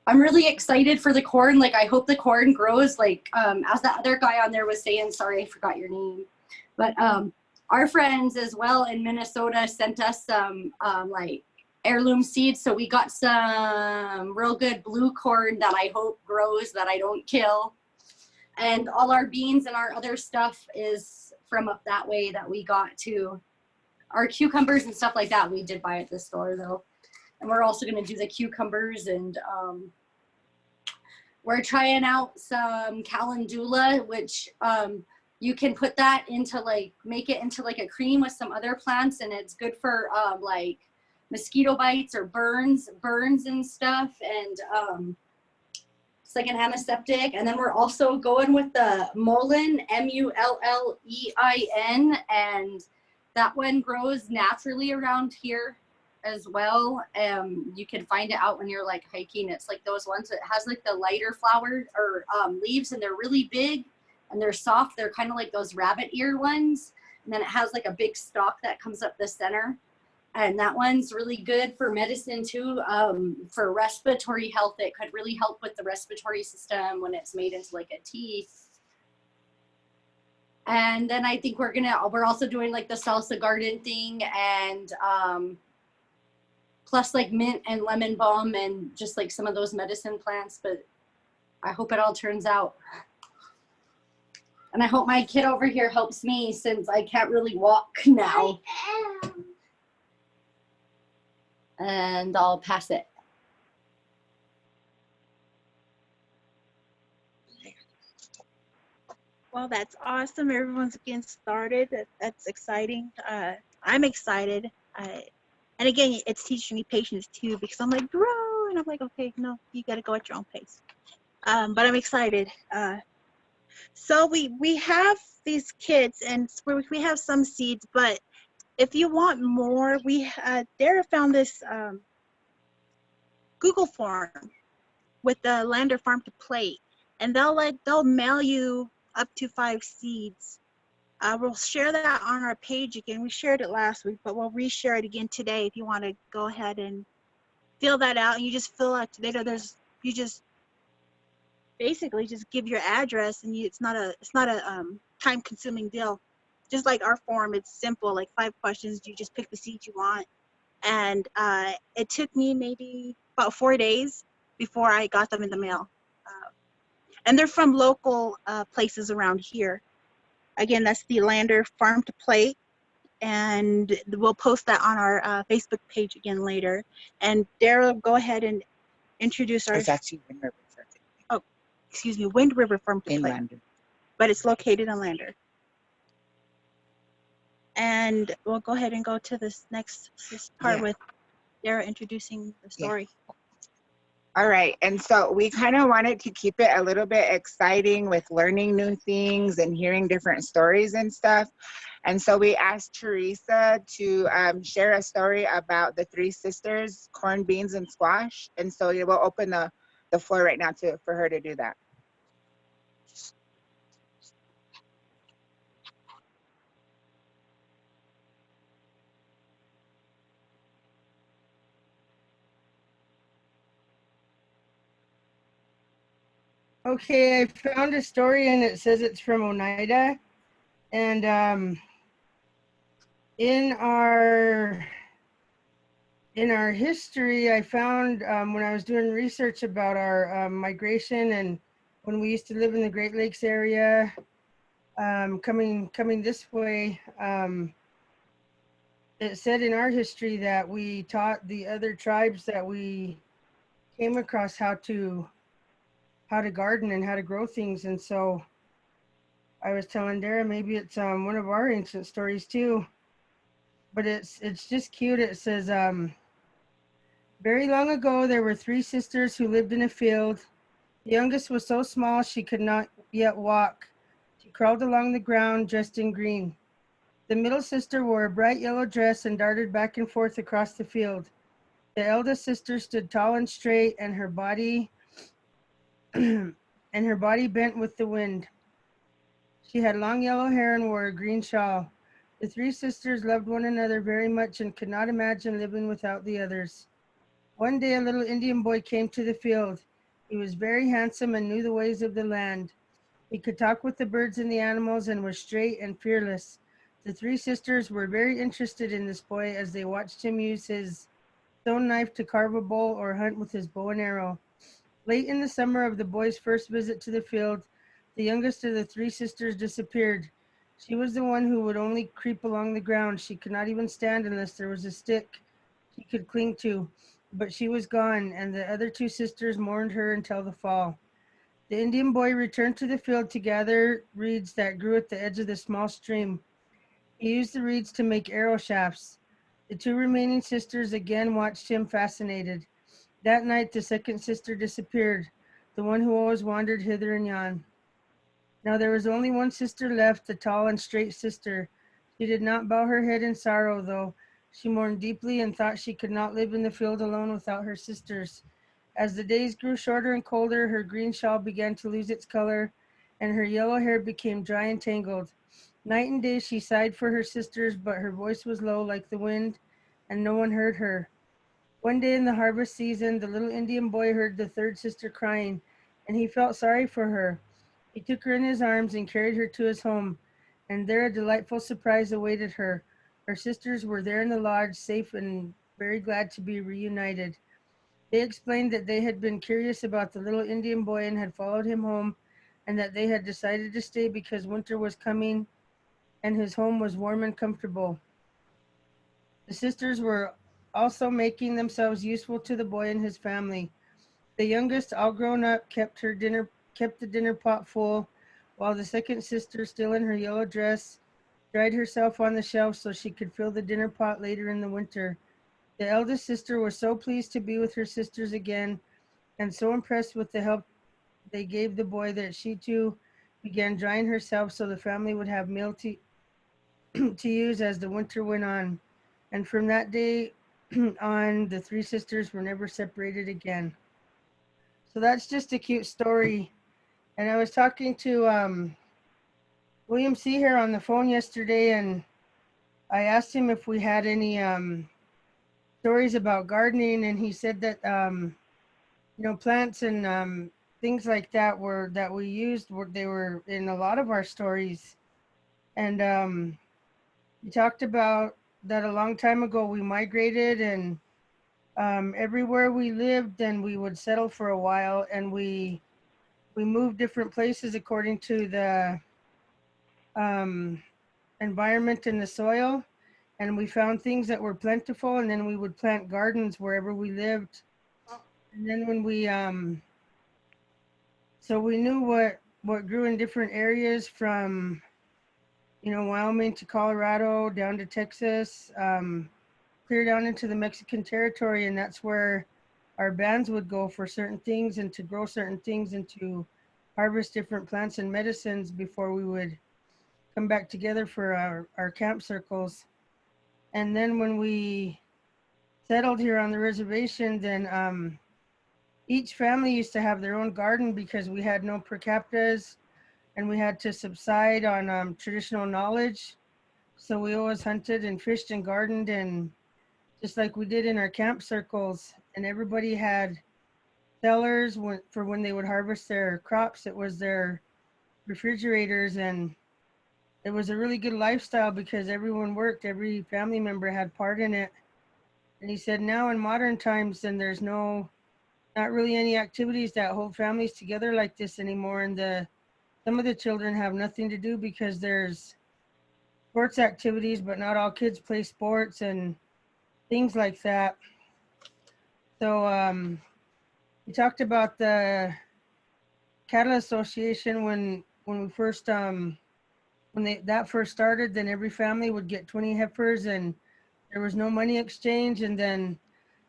I'm really excited for the corn. Like, I hope the corn grows like, as the other guy on there was saying, sorry, I forgot your name. But our friends as well in Minnesota sent us some like heirloom seeds. So we got some real good blue corn that I hope grows, that I don't kill. And all our beans and our other stuff is from up that way that we got too. Our cucumbers and stuff like that, we did buy at the store though. And we're also going to do the cucumbers, and we're trying out some calendula, which you can put that into like, make it into like a cream with some other plants, and it's good for like mosquito bites or burns and stuff, and it's like an antiseptic. And then we're also going with the mullein, Mullein, and that one grows naturally around here as well. You can find it out when you're like hiking. It's like those ones that has like the lighter flowered or leaves, and they're really big and they're soft. They're kind of like those rabbit ear ones. And then it has like a big stalk that comes up the center. And that one's really good for medicine too, for respiratory health. It could really help with the respiratory system when it's made into like a tea. And then I think we're also doing like the salsa garden thing, and plus like mint and lemon balm and just like some of those medicine plants. But I hope it all turns out. And I hope my kid over here helps me since I can't really walk now. And I'll pass it. Well, that's awesome. Everyone's getting started. That's exciting. I'm excited. And again, it's teaching me patience too, because I'm like, grow, and I'm like, okay, no, you got to go at your own pace. But I'm excited. So we have these kits, and we have some seeds, but if you want more, Dara found this Google form with the Lander Farm to Plate, and they'll mail you up to 5 seeds. We'll share that on our page again. We shared it last week, but we'll reshare it again today if you want to go ahead and fill that out. And you just fill out, you just basically just give your address, and it's not a time-consuming deal. Just like our form, it's simple, like 5 questions. You just pick the seed you want. And it took me maybe about 4 days before I got them in the mail. And they're from local places around here. Again, that's the Lander Farm to Plate. And we'll post that on our Facebook page again later. And Dara, go ahead and introduce our... It's actually Wind River. Oh, excuse me, Wind River Farm to Plate. Lander. but it's located in Lander. And we'll go ahead and go to this next part Yeah. with Dara introducing the story. All right. And so we kind of wanted to keep it a little bit exciting with learning new things and hearing different stories and stuff. And so we asked Teresa to share a story about the three sisters, corn, beans, and squash. And so we'll open the floor right now for her to do that. Okay, I found a story and it says it's from Oneida. And in our history, I found when I was doing research about our migration and when we used to live in the Great Lakes area, coming this way, it said in our history that we taught the other tribes that we came across how to garden and how to grow things. And so I was telling Dara, maybe it's one of our ancient stories too, but it's just cute. It says, very long ago, there were three sisters who lived in a field. The youngest was so small she could not yet walk. She crawled along the ground dressed in green. The middle sister wore a bright yellow dress and darted back and forth across the field. The eldest sister stood tall and straight, and her body bent with the wind. She had long yellow hair and wore a green shawl. The three sisters loved one another very much and could not imagine living without the others. One day a little Indian boy came to the field. He was very handsome and knew the ways of the land. He could talk with the birds and the animals and was straight and fearless. The three sisters were very interested in this boy as they watched him use his stone knife to carve a bowl or hunt with his bow and arrow. Late in the summer of the boy's first visit to the field, the youngest of the three sisters disappeared. She was the one who would only creep along the ground. She could not even stand unless there was a stick she could cling to. But she was gone, and the other two sisters mourned her until the fall. The Indian boy returned to the field to gather reeds that grew at the edge of the small stream. He used the reeds to make arrow shafts. The two remaining sisters again watched him fascinated. That night, the second sister disappeared, the one who always wandered hither and yon. Now there was only one sister left, the tall and straight sister. She did not bow her head in sorrow, though. She mourned deeply and thought she could not live in the field alone without her sisters. As the days grew shorter and colder, her green shawl began to lose its color, and her yellow hair became dry and tangled. Night and day she sighed for her sisters, but her voice was low like the wind, and no one heard her. One day in the harvest season, the little Indian boy heard the third sister crying, and he felt sorry for her. He took her in his arms and carried her to his home, and there a delightful surprise awaited her. Her sisters were there in the lodge, safe and very glad to be reunited. They explained that they had been curious about the little Indian boy and had followed him home, and that they had decided to stay because winter was coming and his home was warm and comfortable. The sisters were also making themselves useful to the boy and his family. The youngest, all grown up, kept the dinner pot full, while the second sister, still in her yellow dress, dried herself on the shelf so she could fill the dinner pot later in the winter. The eldest sister was so pleased to be with her sisters again and so impressed with the help they gave the boy that she too began drying herself so the family would have meal to use as the winter went on. And from that day on, the three sisters were never separated again. So that's just a cute story. And I was talking to William C. here on the phone yesterday, and I asked him if we had any stories about gardening, and he said that plants and things like that we used they were in a lot of our stories. And he talked about that a long time ago we migrated, and everywhere we lived, and we would settle for a while, and we moved different places according to the environment and the soil, and we found things that were plentiful, and then we would plant gardens wherever we lived. And then when we so we knew what grew in different areas from, Wyoming to Colorado, down to Texas, clear down into the Mexican territory. And that's where our bands would go for certain things and to grow certain things and to harvest different plants and medicines before we would come back together for our camp circles. And then when we settled here on the reservation, then each family used to have their own garden because we had no per capitas and we had to subside on traditional knowledge. So we always hunted and fished and gardened, and just like we did in our camp circles. And everybody had cellars for when they would harvest their crops. It was their refrigerators, and it was a really good lifestyle because everyone worked. Every family member had part in it. And he said now in modern times, then there's not really any activities that hold families together like this anymore. And some of the children have nothing to do because there's sports activities, but not all kids play sports and things like that. So we talked about the cattle association when we first that first started. Then every family would get 20 heifers, and there was no money exchange. And then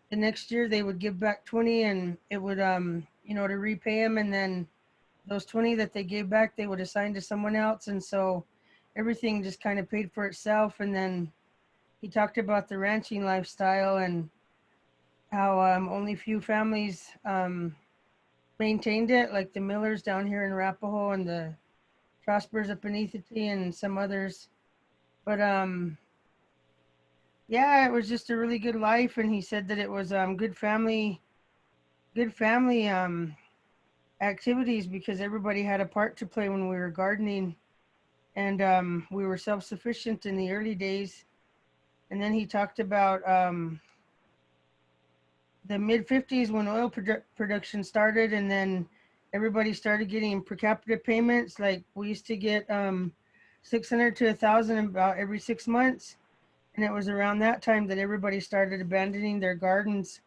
the next year they would give back 20, and it would to repay them. And then those 20 that they gave back, they would assign to someone else. And so everything just kind of paid for itself. And then he talked about the ranching lifestyle and how only few families maintained it, like the Millers down here in Arapahoe and the Prospers up in Ethiopia and some others. But yeah, it was just a really good life. And he said that it was good family activities because everybody had a part to play when we were gardening. And we were self-sufficient in the early days. And then he talked about the mid-50s when oil production started, and then everybody started getting per capita payments. Like we used to get 600 to 1,000 about every 6 months. And it was around that time that everybody started abandoning their gardens.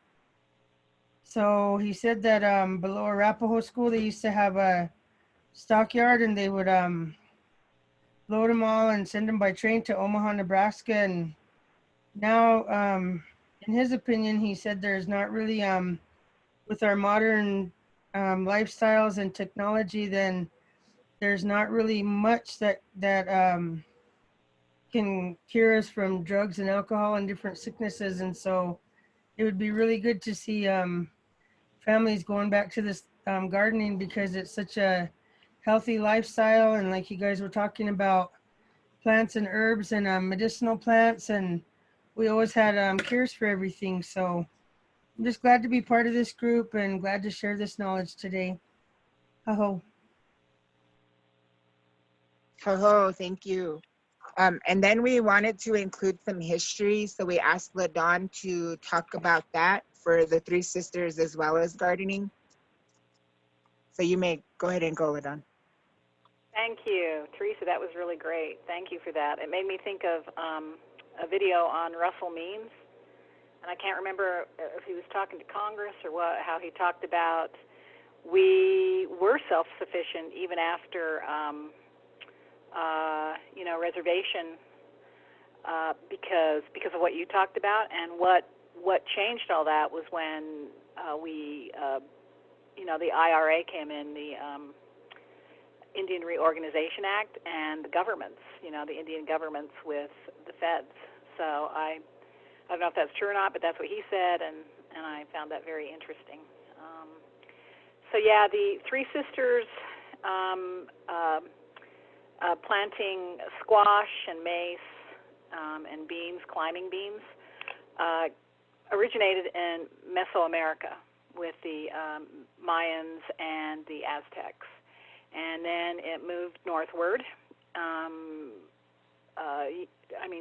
So he said that below Arapahoe School, they used to have a stockyard, and they would load them all and send them by train to Omaha, Nebraska. And now, in his opinion, he said there's not really, with our modern lifestyles and technology, then there's not really much that can cure us from drugs and alcohol and different sicknesses. And so it would be really good to see families going back to this gardening because it's such a healthy lifestyle. And like you guys were talking about plants and herbs and medicinal plants, and we always had cures for everything. So I'm just glad to be part of this group and glad to share this knowledge today. Aho. Ho, thank you. And then we wanted to include some history, so we asked LaDawn to talk about that for the Three Sisters as well as gardening. So you may go ahead and go, LaDawn. Thank you, Teresa. That was really great. Thank you for that. It made me think of a video on Russell Means, and I can't remember if he was talking to Congress or how he talked about we were self-sufficient even after reservation because of what you talked about. And what changed all that was when the IRA came in, the Indian Reorganization Act, and the governments, the Indian governments with the feds. So I don't know if that's true or not, but that's what he said, and I found that very interesting. So yeah, the Three Sisters planting squash and mace and beans, climbing beans, originated in Mesoamerica with the Mayans and the Aztecs. And then it moved northward.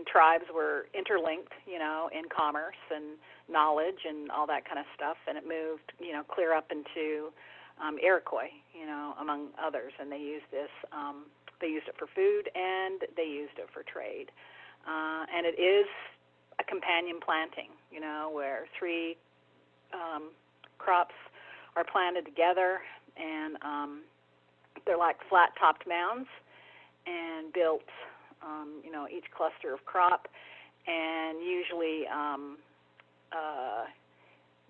Tribes were interlinked, in commerce and knowledge and all that kind of stuff. And it moved, clear up into Iroquois, among others. And they used this, they used it for food and they used it for trade. And it is a companion planting, where three crops are planted together and they're like flat-topped mounds, and built, each cluster of crop. And usually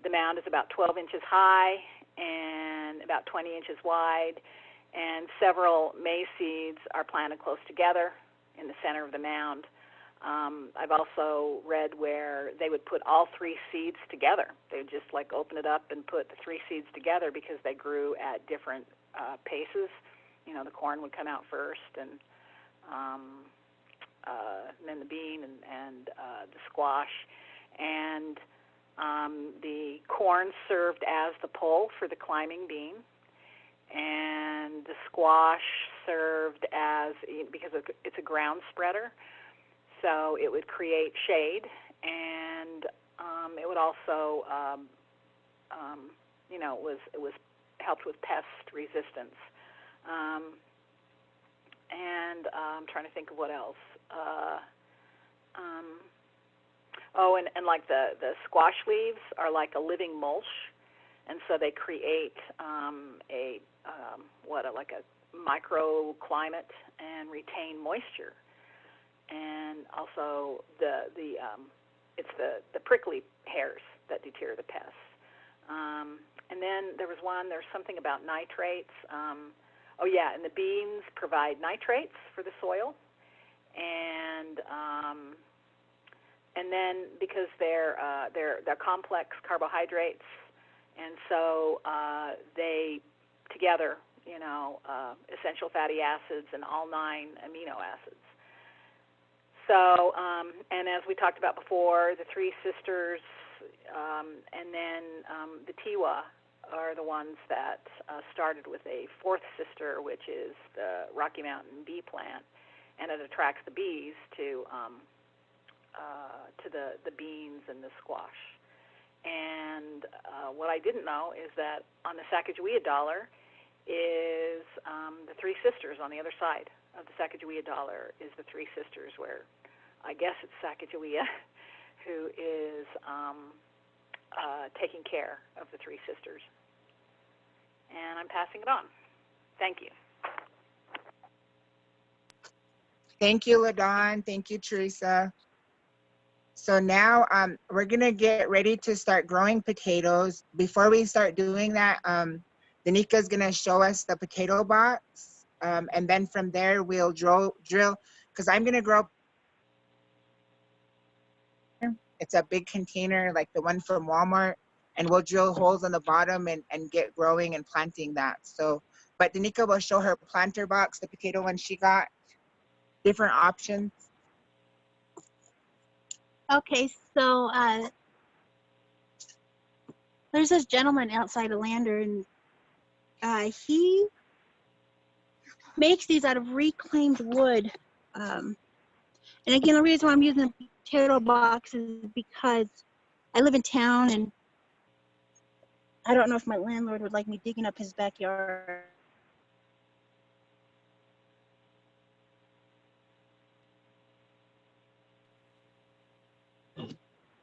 the mound is about 12 inches high and about 20 inches wide, and several maize seeds are planted close together in the center of the mound. I've also read where they would put all 3 seeds together. They would just like open it up and put the 3 seeds together because they grew at different paces. The corn would come out first, and then the bean and the squash. And the corn served as the pole for the climbing bean, and the squash served as, because it's a ground spreader, so it would create shade, and it would also, it was helped with pest resistance. And I'm trying to think of what else. And like the squash leaves are like a living mulch, and so they create a microclimate and retain moisture. And also it's the prickly hairs that deter the pests. And then there's something about nitrates. And the beans provide nitrates for the soil, and then because they're complex carbohydrates, and so they together, essential fatty acids and all 9 amino acids. So, and as we talked about before, the 3 sisters, and then the Tiwa are the ones that started with a 4th sister, which is the Rocky Mountain bee plant, and it attracts the bees to the beans and the squash. And what I didn't know is that on the Sacagawea dollar is the 3 sisters on the other side of the Sacagawea dollar is the 3 sisters, where I guess it's Sacagawea who is taking care of the 3 sisters. And I'm passing it on. Thank you. Thank you, LaDawn. Thank you, Teresa. So now we're gonna get ready to start growing potatoes. Before we start doing that, Danica is gonna show us the potato box, and then from there we'll drill, because I'm gonna grow. It's a big container like the one from Walmart, and we'll drill holes on the bottom and get growing and planting that. So, but Danica will show her planter box, the potato one she got, different options. Okay, so there's this gentleman outside of Lander, and he makes these out of reclaimed wood. And again, the reason why I'm using the potato box is because I live in town, and I don't know if my landlord would like me digging up his backyard.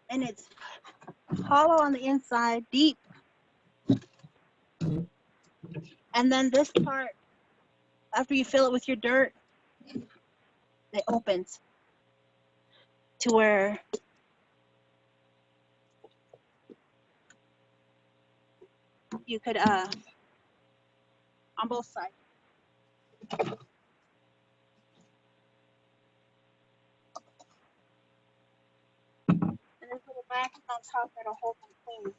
And it's hollow on the inside, deep. And then this part, after you fill it with your dirt, it opens to where you could, on both sides. And this little back on top that'll hold them clean.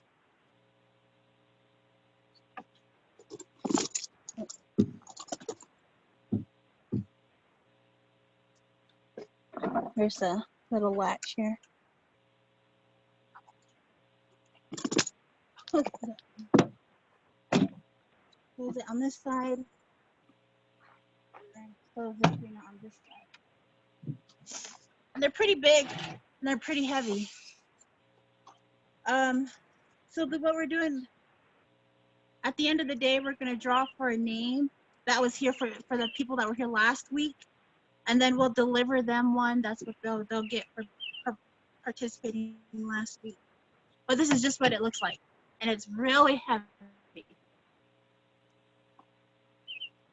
There's a little latch here. Look at it. Close it on this side. And then close it on this side. And they're pretty big and they're pretty heavy. So what we're doing at the end of the day, we're going to draw for a name that was here for the people that were here last week, and then we'll deliver them one. That's what they'll get for participating last week. But this is just what it looks like, and it's really heavy.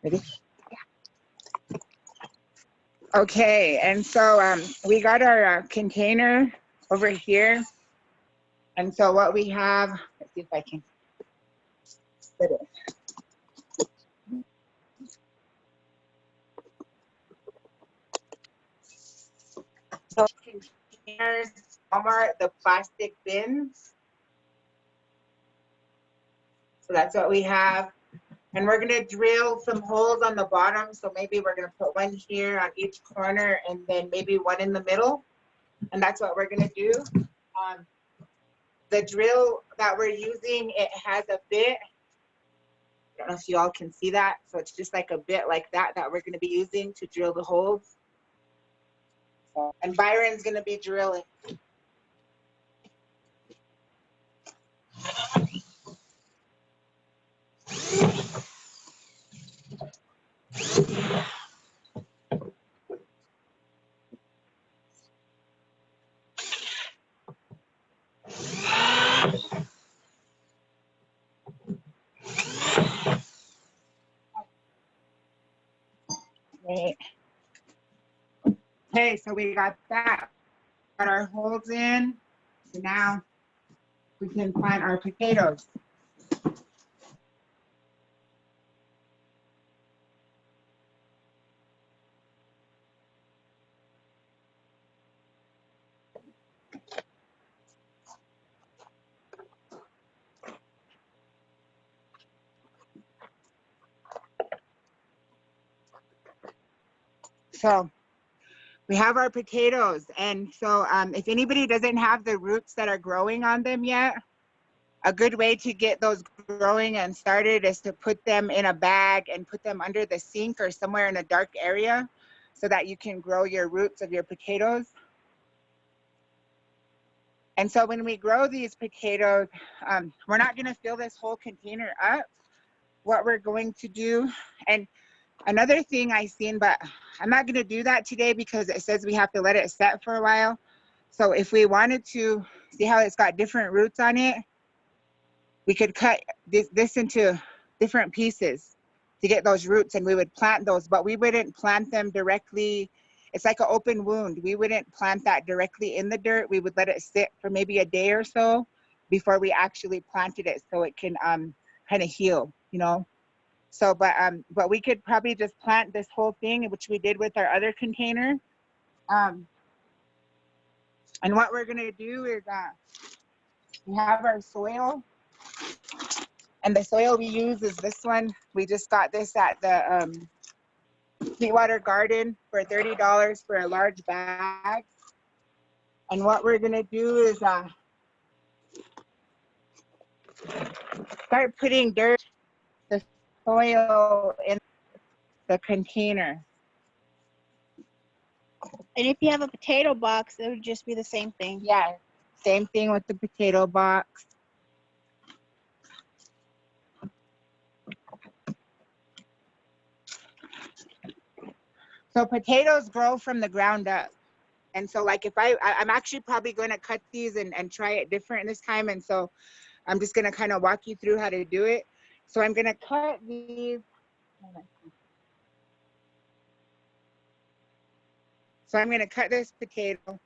Ready? Okay, and so we got our container over here. And so what we have, let's see if I can fit it. So containers, Walmart, the plastic bins. So that's what we have. And we're gonna drill some holes on the bottom. So maybe we're gonna put one here on each corner and then maybe one in the middle. And that's what we're gonna do. The drill that we're using, it has a bit. I don't know if you all can see that. So it's just like a bit like that we're gonna be using to drill the holes. And Byron's gonna be drilling. Right. Okay, so we got that. Got our holes in. So now we can plant our potatoes. So we have our potatoes, and so if anybody doesn't have the roots that are growing on them yet, a good way to get those growing and started is to put them in a bag and put them under the sink or somewhere in a dark area so that you can grow your roots of your potatoes. And so when we grow these potatoes, we're not gonna fill this whole container up. What we're going to do, and another thing I seen, but I'm not gonna do that today because it says we have to let it set for a while. So if we wanted to see how it's got different roots on it, we could cut this into different pieces to get those roots, and we would plant those, but we wouldn't plant them directly. It's like an open wound. We wouldn't plant that directly in the dirt. We would let it sit for maybe a day or so before we actually planted it so it can kind of heal, you know? So, but we could probably just plant this whole thing, which we did with our other container. And what we're gonna do is we have our soil, and the soil we use is this one. We just got this at the Sweetwater Garden for $30 for a large bag. And what we're gonna do is start putting dirt, the soil in the container. And if you have a potato box, it would just be the same thing. Yeah, same thing with the potato box. So potatoes grow from the ground up. And so like if I'm actually probably going to cut these and try it different this time. And so I'm just going to kind of walk you through how to do it. So I'm going to cut these. So I'm going to cut this potato.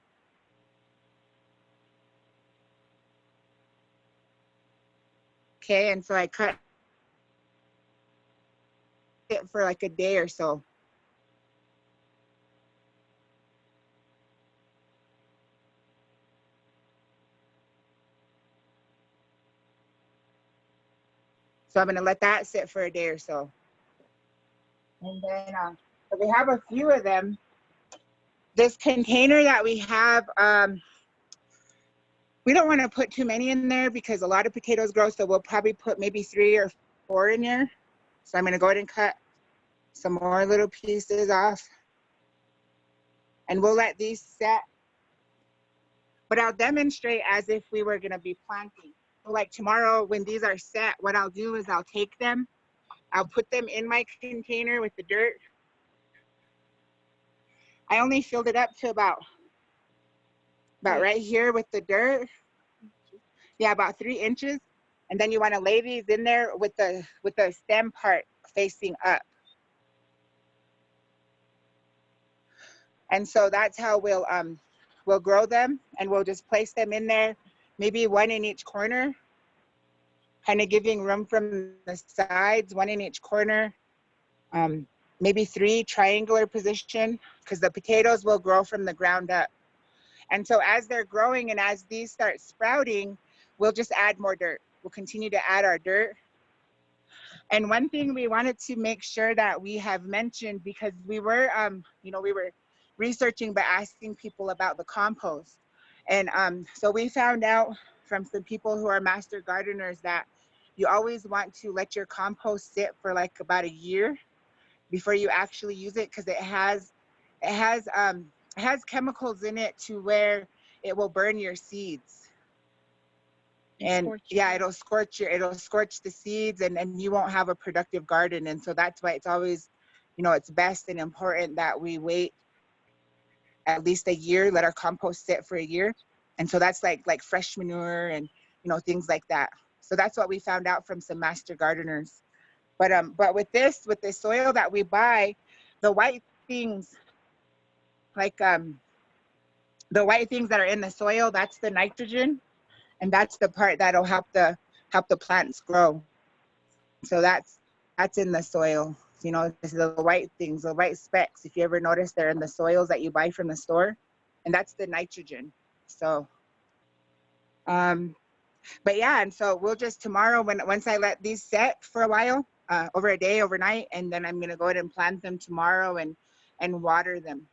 Okay, and so I cut it for like a day or so. So I'm going to let that sit for a day or so. And then so we have a few of them. This container that we have, we don't want to put too many in there because a lot of potatoes grow, so we'll probably put maybe 3 or 4 in there. So I'm going to go ahead and cut some more little pieces off. And we'll let these set. But I'll demonstrate as if we were going to be planting. So like tomorrow when these are set, what I'll do is I'll take them, I'll put them in my container with the dirt. I only filled it up to about right here with the dirt. Yeah, about 3 inches. And then you want to lay these in there with the stem part facing up. And so that's how we'll grow them, and we'll just place them in there, maybe one in each corner, kind of giving room from the sides, one in each corner, maybe 3 triangular position, because the potatoes will grow from the ground up. And so as they're growing and as these start sprouting, we'll just add more dirt. We'll continue to add our dirt. And one thing we wanted to make sure that we have mentioned, because we were, we were researching but asking people about the compost. And so we found out from some people who are master gardeners that you always want to let your compost sit for like about a year before you actually use it, because it has chemicals in it to where it will burn your seeds. And yeah, it'll scorch the seeds, and you won't have a productive garden. And so that's why it's always, it's best and important that we wait at least a year, let our compost sit for a year. And so that's like fresh manure and things like that. So that's what we found out from some master gardeners. But with the soil that we buy, the white things, like the white things that are in the soil, that's the nitrogen, and that's the part that'll help the plants grow. So that's in the soil. This is the white things, the white specks. If you ever notice, they're in the soils that you buy from the store, and that's the nitrogen. So, but yeah, and so we'll just tomorrow, once I let these set for a while, over a day, overnight, and then I'm gonna go ahead and plant them tomorrow and water them.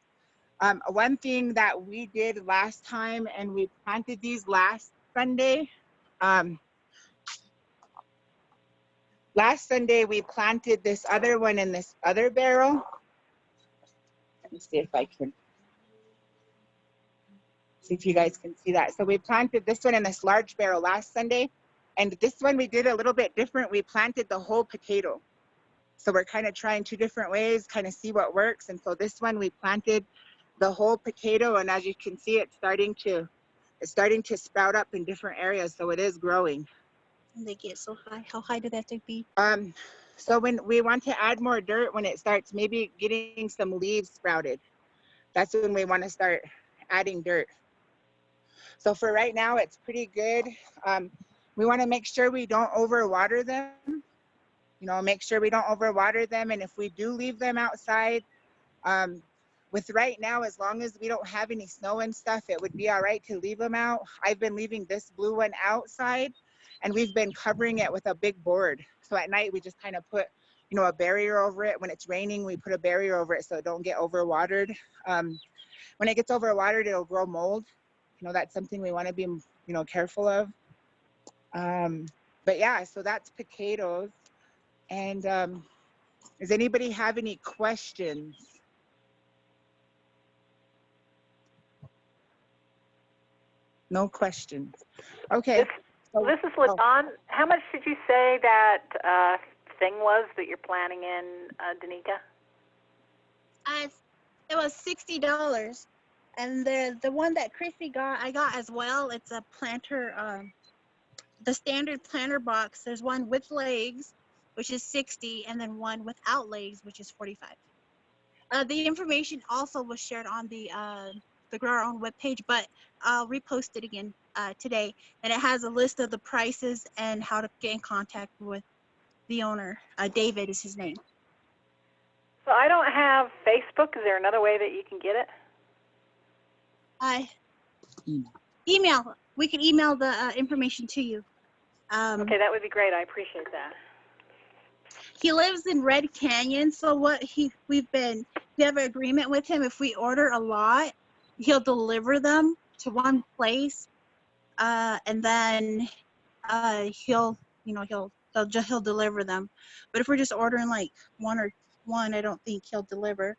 One thing that we did last time, and we planted these last Sunday. Last Sunday, we planted this other one in this other barrel. Let me see if I can see if you guys can see that. So we planted this one in this large barrel last Sunday. And this one we did a little bit different. We planted the whole potato. So we're kind of trying 2 different ways, kind of see what works. And so this one we planted the whole potato, and as you can see, it's starting to sprout up in different areas. So it is growing. And they get so high. How high do they have to be? So when we want to add more dirt, when it starts maybe getting some leaves sprouted, that's when we want to start adding dirt. So for right now, it's pretty good. We want to make sure we don't overwater them. Make sure we don't overwater them. And if we do leave them outside, with right now, as long as we don't have any snow and stuff, it would be all right to leave them out. I've been leaving this blue one outside, and we've been covering it with a big board. So at night, we just kind of put, a barrier over it. When it's raining, we put a barrier over it so it don't get overwatered. When it gets overwatered, it'll grow mold. That's something we want to be, careful of. But yeah, so that's potatoes. And does anybody have any questions? No questions. Okay. This is LaDawn. How much did you say that thing was that you're planting in, Danica? It was $60. And the one that Chrissy got, I got as well. It's a planter, the standard planter box. There's one with legs, which is 60, and then one without legs, which is 45. The information also was shared on the Grow Our Own webpage, but I'll repost it again today. And it has a list of the prices and how to get in contact with the owner. David is his name. So I don't have Facebook. Is there another way that you can get it? Email. We can email the information to you. Okay, that would be great. I appreciate that. He lives in Red Canyon, so we have an agreement with him. If we order a lot, he'll deliver them to one place, and then he'll deliver them. But if we're just ordering like one, I don't think he'll deliver.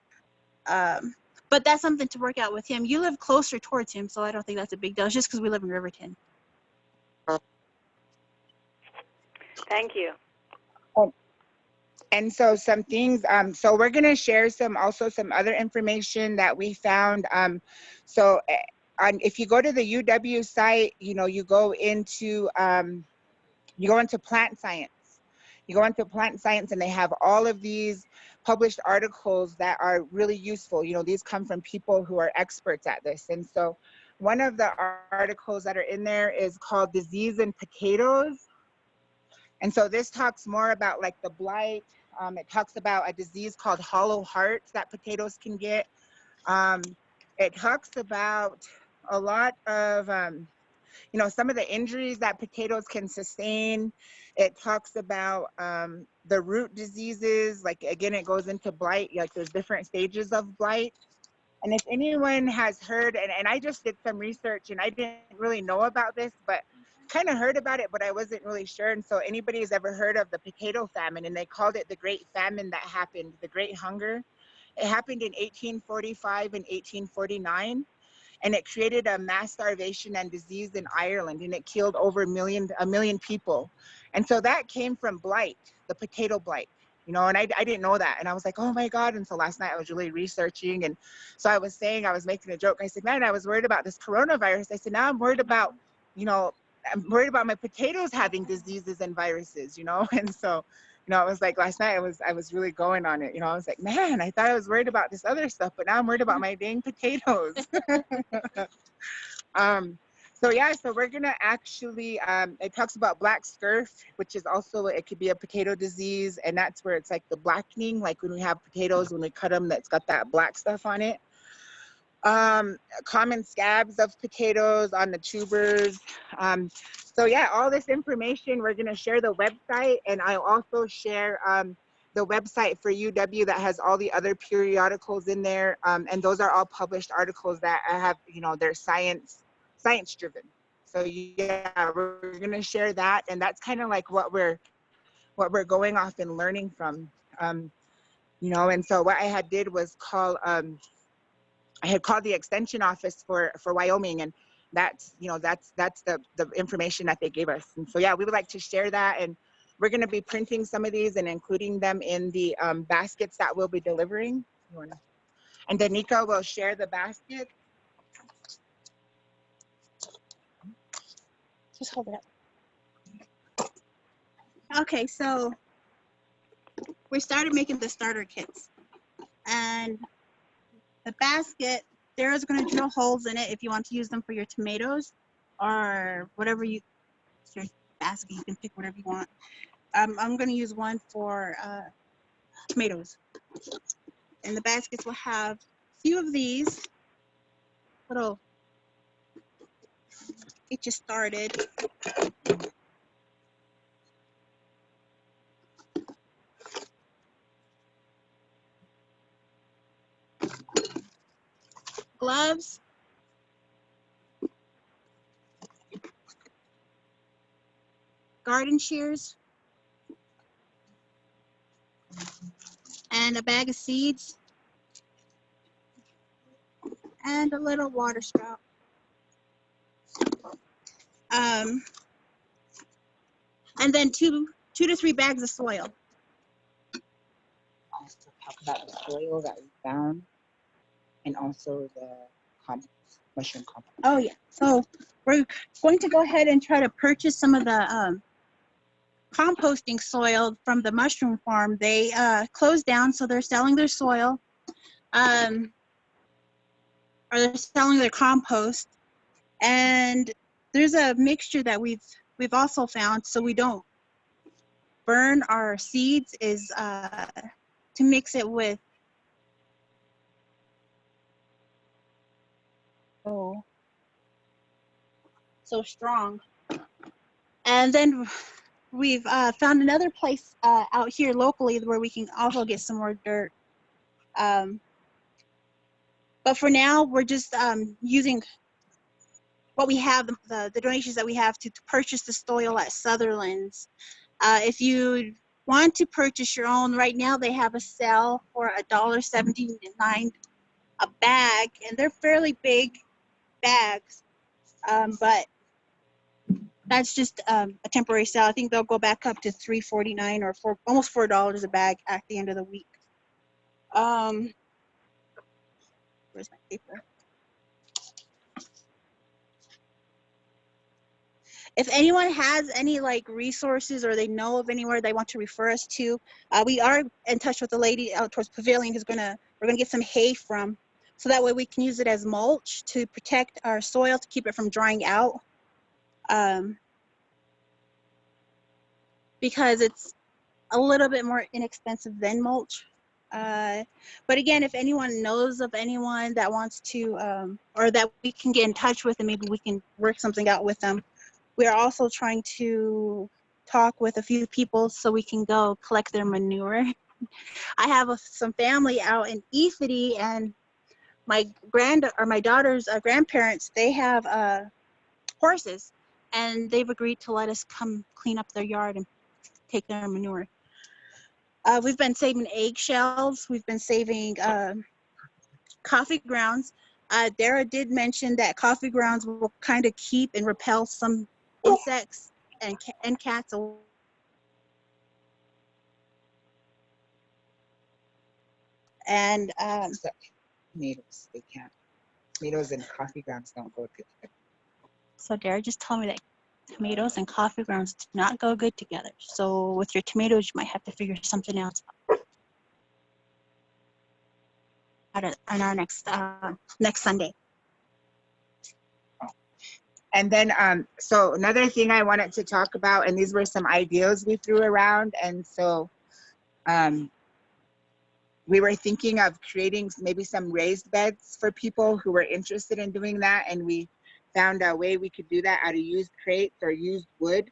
But that's something to work out with him. You live closer towards him, so I don't think that's a big deal. It's just because we live in Riverton. Thank you. And so some things, so we're gonna share some other information that we found. If you go to the UW site, you go into plant science. You go into plant science, and they have all of these published articles that are really useful. You know, these come from people who are experts at this. And so one of the articles that are in there is called Disease in Potatoes. And so this talks more about like the blight. It talks about a disease called hollow hearts that potatoes can get. It talks about a lot of, you know, some of the injuries that potatoes can sustain. It talks about the root diseases. Like, again, it goes into blight. Like, there's different stages of blight. And if anyone has heard, and I just did some research and I didn't really know about this, but kind of heard about it, but I wasn't really sure. And so anybody has ever heard of the potato famine, and they called it the Great Famine that happened, the Great Hunger. It happened in 1845 and 1849, and it created a mass starvation and disease in Ireland, and it killed over a million people. And so that came from blight, the potato blight. You know, and I didn't know that. And I was like, oh my God. And so last night I was really researching. And so I was making a joke. I said, man, I was worried about this coronavirus. I said, now I'm worried about, you know, I'm worried about my potatoes having diseases and viruses, you know? And so, you know, it was like last night I was really going on it. You know, I was like, man, I thought I was worried about this other stuff, but now I'm worried about my dang potatoes. So yeah, so we're gonna actually, it talks about black scurf, which is also, it could be a potato disease, and that's where it's like the blackening, like when we have potatoes, when we cut them, that's got that black stuff on it. Common scabs of potatoes on the tubers. So yeah, all this information, we're gonna share the website, and I'll also share the website for UW that has all the other periodicals in there, and those are all published articles that I have, you know, they're science driven. So yeah, we're gonna share that, and that's kind of like what we're going off and learning from, you know. And so what I had did was call, I had called the extension office for Wyoming, and that's, you know, that's the information that they gave us. And so yeah, we would like to share that, and we're going to be printing some of these and including them in the baskets that we'll be delivering. And Danica will share the basket. Just hold it up. Okay, so we started making the starter kits, and the basket, Sarah's going to drill holes in it if you want to use them for your tomatoes or whatever you, it's your basket, you can pick whatever you want. I'm going to use one for tomatoes. And the baskets will have a few of these little, get you started. Gloves. Garden shears. And a bag of seeds. And a little water spout. And then two to 3 bags of soil. Also talk about the soil that we found, and also the compost, mushroom compost. Oh yeah, so we're going to go ahead and try to purchase some of the composting soil from the mushroom farm. They closed down, so they're selling their soil, or they're selling their compost. And there's a mixture that we've also found, so we don't burn our seeds, is to mix it with so strong. And then we've found another place out here locally where we can also get some more dirt. But for now, we're just using what we have, the donations that we have to purchase the soil at Sutherland's. If you want to purchase your own, right now they have a sale for $1.79 a bag, and they're fairly big bags, but that's just a temporary sale. I think they'll go back up to $3.49 or almost $4 a bag at the end of the week. Where's my paper? if anyone has any like resources or they know of anywhere they want to refer us to, we are in touch with the lady out towards Pavilion who's we're gonna get some hay from, so that way we can use it as mulch to protect our soil, to keep it from drying out. Because it's a little bit more inexpensive than mulch. But again, if anyone knows of anyone that wants to, or that we can get in touch with and maybe we can work something out with them, we are also trying to talk with a few people so we can go collect their manure. I have some family out in Efity, and my daughter's grandparents, they have horses, and they've agreed to let us come clean up their yard and take their manure. We've been saving eggshells. We've been saving coffee grounds. Dara did mention that coffee grounds will kind of keep and repel some insects and cats. And tomatoes, they can't. Tomatoes and coffee grounds don't go good together. So Dara just told me that tomatoes and coffee grounds do not go good together. So with your tomatoes, you might have to figure something else out on our next Sunday. And then, so another thing I wanted to talk about, and these were some ideas we threw around. And so we were thinking of creating maybe some raised beds for people who were interested in doing that. And we found a way we could do that out of used crates or used wood,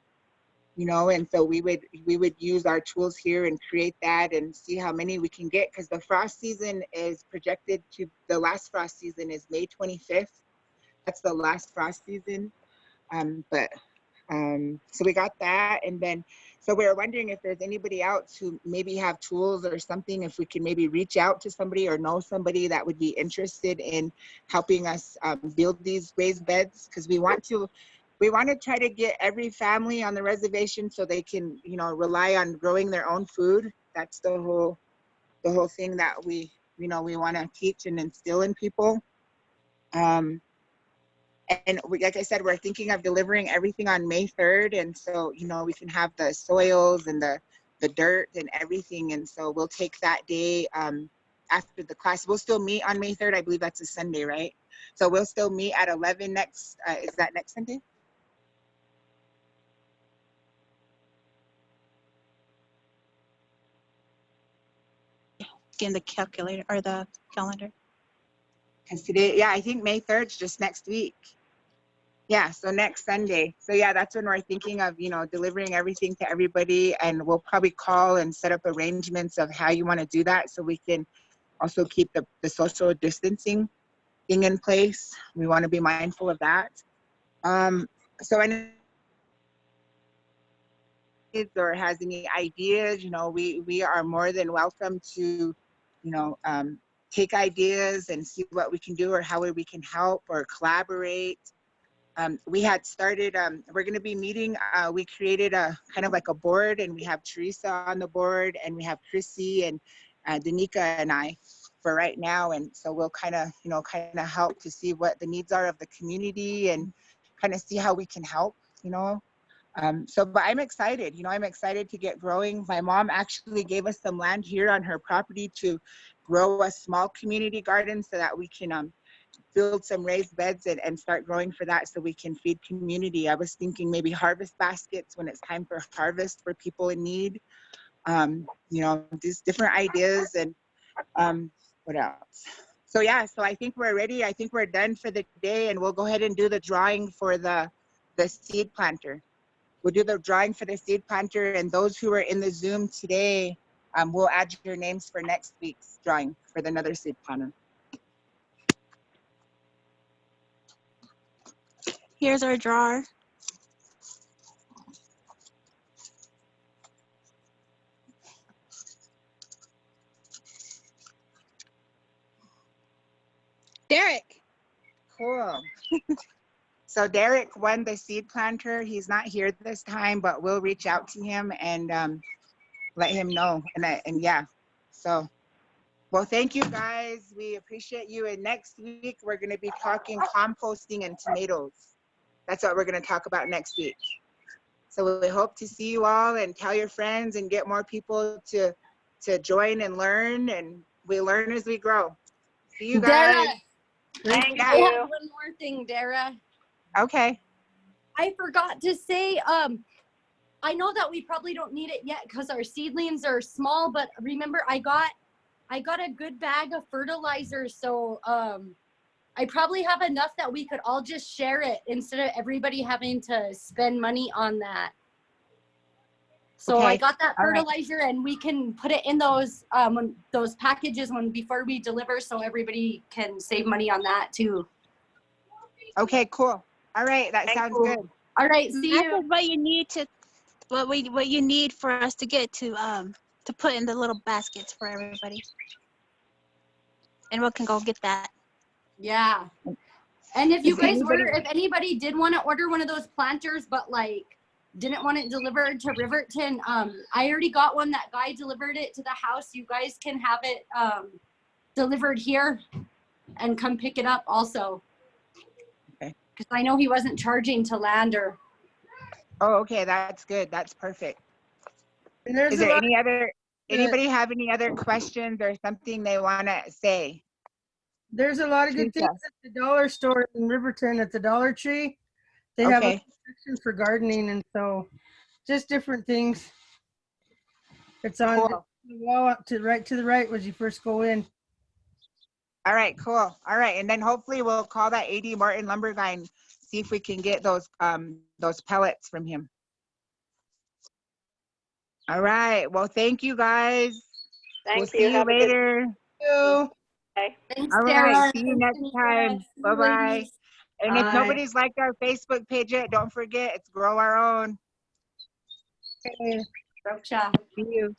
you know. And so we would use our tools here and create that and see how many we can get, because the frost season is projected to, the last frost season is May 25th. That's the last frost season. So we got that. And then, so we were wondering if there's anybody else who maybe have tools or something, if we can maybe reach out to somebody or know somebody that would be interested in helping us build these raised beds, because we want to try to get every family on the reservation so they can, you know, rely on growing their own food. That's the whole thing that we want to teach and instill in people. And like I said, we're thinking of delivering everything on May 3rd. And so, you know, we can have the soils and the dirt and everything. And so we'll take that day after the class. We'll still meet on May 3rd. I believe that's a Sunday, right? So we'll still meet at 11 next, is that next Sunday? In the calculator or the calendar. Because today, yeah, I think May 3rd is just next week. Yeah, so next Sunday. So yeah, that's when we're thinking of, you know, delivering everything to everybody, and we'll probably call and set up arrangements of how you want to do that, so we can also keep the social distancing thing in place. We want to be mindful of that. So any kids or has any ideas, you know, we are more than welcome to, you know, take ideas and see what we can do or how we can help or collaborate. We had started, we're going to be meeting, we created a kind of like a board, and we have Teresa on the board, and we have Chrissy and Danica and I for right now. And so we'll kind of help to see what the needs are of the community and kind of see how we can help, you know. But I'm excited, you know, I'm excited to get growing. My mom actually gave us some land here on her property to grow a small community garden so that we can build some raised beds and start growing for that, so we can feed community. I was thinking maybe harvest baskets when it's time for harvest for people in need. You know, these different ideas. And what else? So yeah, so I think we're ready. I think we're done for the day, and we'll go ahead and do the drawing for the seed planter. We'll do the drawing for the seed planter, and those who are in the Zoom today, we'll add your names for next week's drawing for another seed planter. Here's our drawer. Derek. Cool. So Derek won the seed planter. He's not here this time, but we'll reach out to him and let him know. And yeah, so, well, thank you guys. We appreciate you. And next week, we're going to be talking composting and tomatoes. That's what we're going to talk about next week. So we hope to see you all and tell your friends and get more people to join and learn. And we learn as we grow. See you guys. Dara, Thank I you. have one more thing, Dara. Okay. I forgot to say, I know that we probably don't need it yet because our seedlings are small, but remember I got a good bag of fertilizer, so I probably have enough that we could all just share it instead of everybody having to spend money on that. So I Okay. got that All right. fertilizer, and we can put it in those packages before we deliver, so everybody can save money on that too. Okay, cool. All right, that Thank sounds you. good. All right, see That's you. what you need to, what you need for us to get to put in the little baskets for everybody. And we can go get that. Yeah. And if you Is guys anybody- if anybody did want to order one of those planters, but like didn't want it delivered to Riverton, I already got one. That guy delivered it to the house. You guys can have it delivered here and come pick it up also. Okay. Because I know he wasn't charging to Lander. Oh, okay, that's good. That's perfect. And there's Is a there lot. anybody have any other questions or something they want to say? There's a lot of good Teresa. things at the dollar store in Riverton at the Dollar Tree. They have a Okay. section for gardening, and so just different things. It's on Cool. the wall up to the right as you first go in. All right, cool. All right, and then hopefully we'll call that AD Martin lumber guy and see if we can get those pellets from him. All right. Well, thank you guys. Thank We'll you. see you Have a good later. So, day. Thanks, All right. Sarah. See you Thanks, next Tanika. time. See you, Bye-bye. ladies. And if Bye. nobody's liked our Facebook page yet, don't forget, it's Grow Our Own. Rocha. See you.